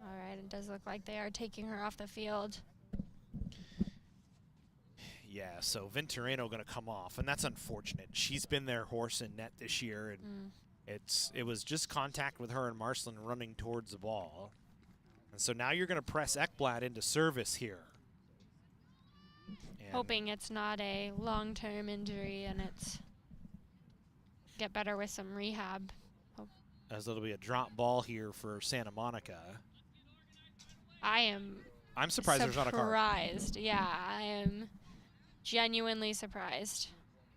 All right, it does look like they are taking her off the field. Yeah, so Ventureno going to come off, and that's unfortunate. She's been their horse in net this year, and it was just contact with her and Marcelin running towards the ball. And so now you're going to press Ekblad into service here. And hoping it's not a long-term injury and it's get better with some rehab. as it'll be a drop ball here for Santa Monica. I'm surprised there's not a card. Surprised, yeah. I am genuinely surprised.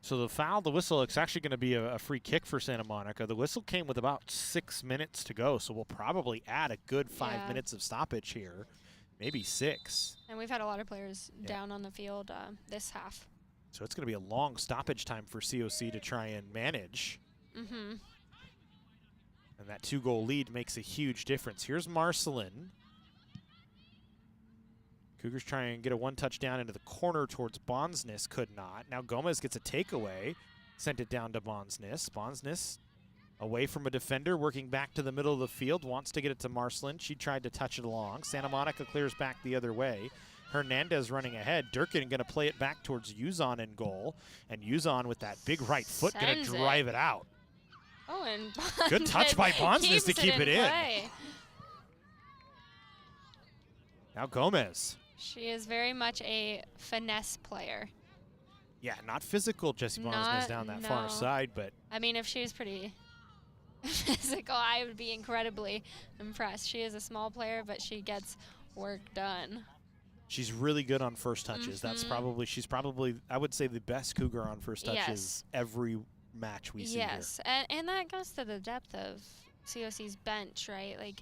So the foul, the whistle, it's actually going to be a free kick for Santa Monica. The whistle came with about 6 minutes to go, so we'll probably add a good 5 minutes of stoppage here, maybe 6. And we've had a lot of players down on the field this half. So it's going to be a long stoppage time for COC to try and manage. Mm-hmm. And that 2-goal lead makes a huge difference. Here's Marcelin. Cougars try and get a one-touch down into the corner towards Bonsness, could not. Now Gomez gets a takeaway, sent it down to Bonsness. Bonsness away from a defender, working back to the middle of the field, wants to get it to Marcelin. She tried to touch it along. Santa Monica clears back the other way. Hernandez running ahead. Durkin going to play it back towards Uzon in goal. And Uzon with that big right foot going to Sends drive it out. Oh, and Good touch by Bonsness to keep it in. play. Now Gomez. She is very much a finesse player. Yeah, not physical, Jessie Bonsness down that far no. side, but I mean, if she was pretty physical, I would be incredibly impressed. She is a small player, but she gets work done. she's really good on first touches. That's probably, she's probably, I would say, the best Cougar on first touches every match we see here. Yes, and that goes to the depth of COC's bench, right? Like,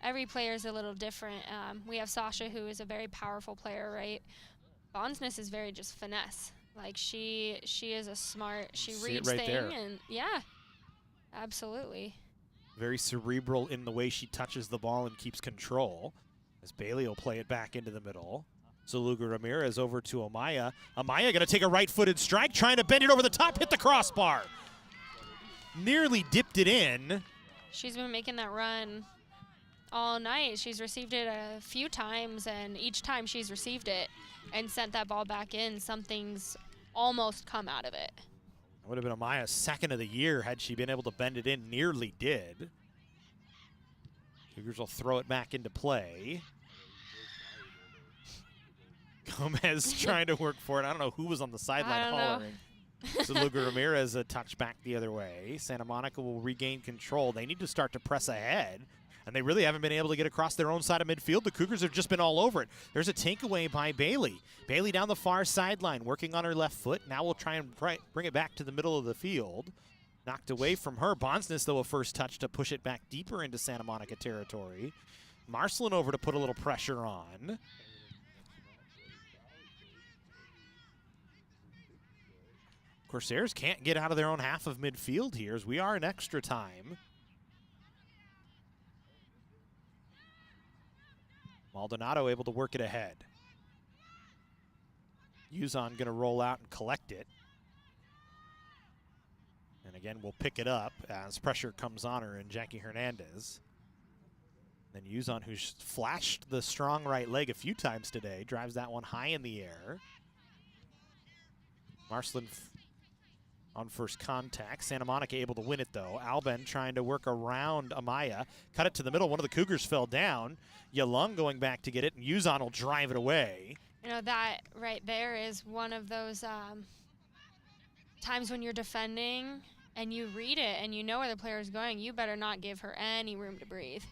every player is a little different. We have Sasha, who is a very powerful player, right? Bonsness is very just finesse. Like, she is a smart, she reads right thing, there. and yeah, absolutely. Very cerebral in the way she touches the ball and keeps control. As Bailey will play it back into the middle. Zaluga Ramirez over to Amaya. Amaya going to take a right-footed strike, trying to bend it over the top, hit the crossbar. Nearly dipped it in. She's been making that run all night. She's received it a few times, and each time she's received it and sent that ball back in, something's almost come out of it. That would have been Amaya's second of the year had she been able to bend it in. Nearly did. Cougars will throw it back into play. Gomez trying to work for it. I don't know who was on the sideline hollering. Zaluga Ramirez a touch back the other way. Santa Monica will regain control. They need to start to press ahead, and they really haven't been able to get across their own side of midfield. The Cougars have just been all over it. There's a takeaway by Bailey. Bailey down the far sideline, working on her left foot. Now we'll try and bring it back to the middle of the field. Knocked away from her. Bonsness, though, a first touch to push it back deeper into Santa Monica territory. Marcelin over to put a little pressure on. Corsairs can't get out of their own half of midfield here as we are in extra time. Maldonado able to work it ahead. Uzon going to roll out and collect it. And again, we'll pick it up as pressure comes on her and Jackie Hernandez. Then Uzon, who's flashed the strong right leg a few times today, drives that one high in the air. Marcelin on first contact. Santa Monica able to win it, though. Alben trying to work around Amaya. Cut it to the middle. One of the Cougars fell down. Yalung going back to get it, and Uzon will drive it away. You know, that right there is one of those times when you're defending and you read it and you know where the player is going, you better not give her any room to breathe,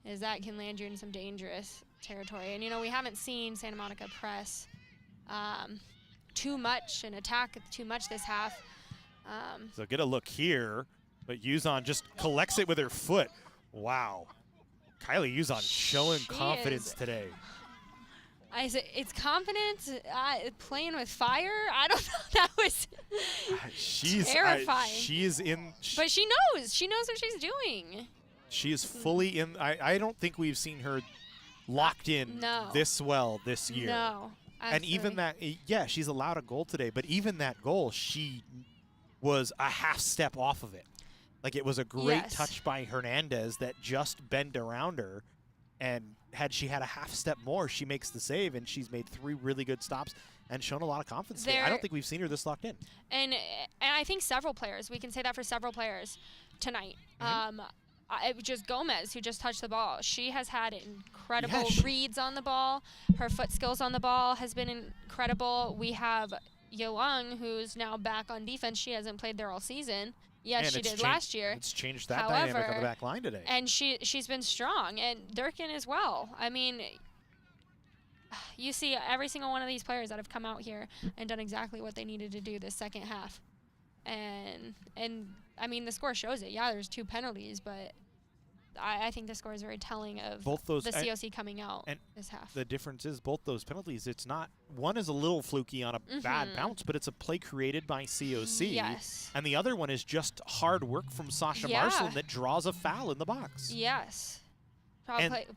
as that can land you in some dangerous territory. And, you know, we haven't seen Santa Monica press too much and attack too much this half. So get a look here, but Uzon just collects it with her foot. Wow. Kylie Uzon showing confidence today. It's confidence, playing with fire. I don't know. That was she's terrifying. She is in. But she knows. She knows what she's doing. She is fully in. I don't think we've seen her locked in this well this year. No. Absolutely. And even that, yeah, she's allowed a goal today, but even that goal, she was a half step off of it. Like, it was a great touch by Hernandez that just bent around her, and had she had a half step more, she makes the save, and she's made 3 really good stops and shown a lot of confidence today. I don't think we've seen her this locked in. And I think several players, we can say that for several players tonight. It was just Gomez who just touched the ball. She has had incredible reads on the ball. Her foot skills on the ball has been incredible. We have Yalung, who's now back on defense. She hasn't played there all season. Yes, she did last year. It's changed that dynamic on the back line today. And she's been strong. And Durkin as well. I mean, you see every single one of these players that have come out here and done exactly what they needed to do this second half. And I mean, the score shows it. Yeah, there's 2 penalties, but I think the score is very telling of both those, the COC coming out this half. The difference is both those penalties, it's not, one is a little fluky on a bad bounce, but it's a play created by COC. Yes. And the other one is just hard work from Sasha Marcelin that draws a foul in the box. Yes.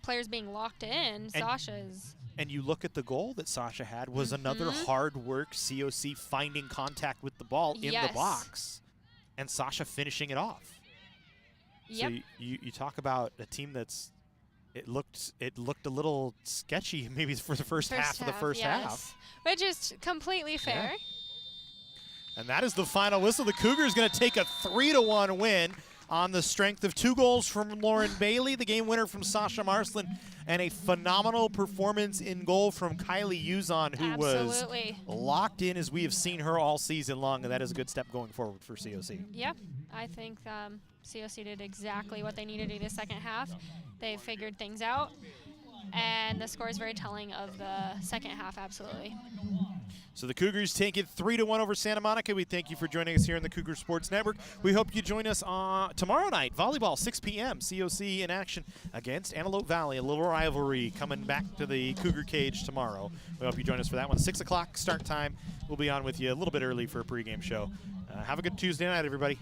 Players being locked in, Sasha's. And you look at the goal that Sasha had was another hard work COC finding contact with the ball in the box, and Sasha finishing it off. Yep. So you talk about a team that's it looked a little sketchy maybe for the first half of the first half. Which is completely fair. Yeah. And that is the final whistle. The Cougars going to take a 3-1 win on the strength of 2 goals from Lauren Bailey, the game winner from Sasha Marsland, and a phenomenal performance in goal from Kylie Uzon, who was locked in as we have seen her all season long, and that is a good step going forward for COC. Yep, I think COC did exactly what they needed to do the second half. They figured things out, and the score is very telling of the second half, absolutely. So the Cougars take it 3-1 over Santa Monica. We thank you for joining us here on the Cougar Sports Network. We hope you join us tomorrow night, volleyball, 6 p.m. COC in action against Antelope Valley, a little rivalry coming back to the Cougar cage tomorrow. We hope you join us for that one. 6 o'clock start time. We'll be on with you a little bit early for a pregame show. Have a good Tuesday night, everybody.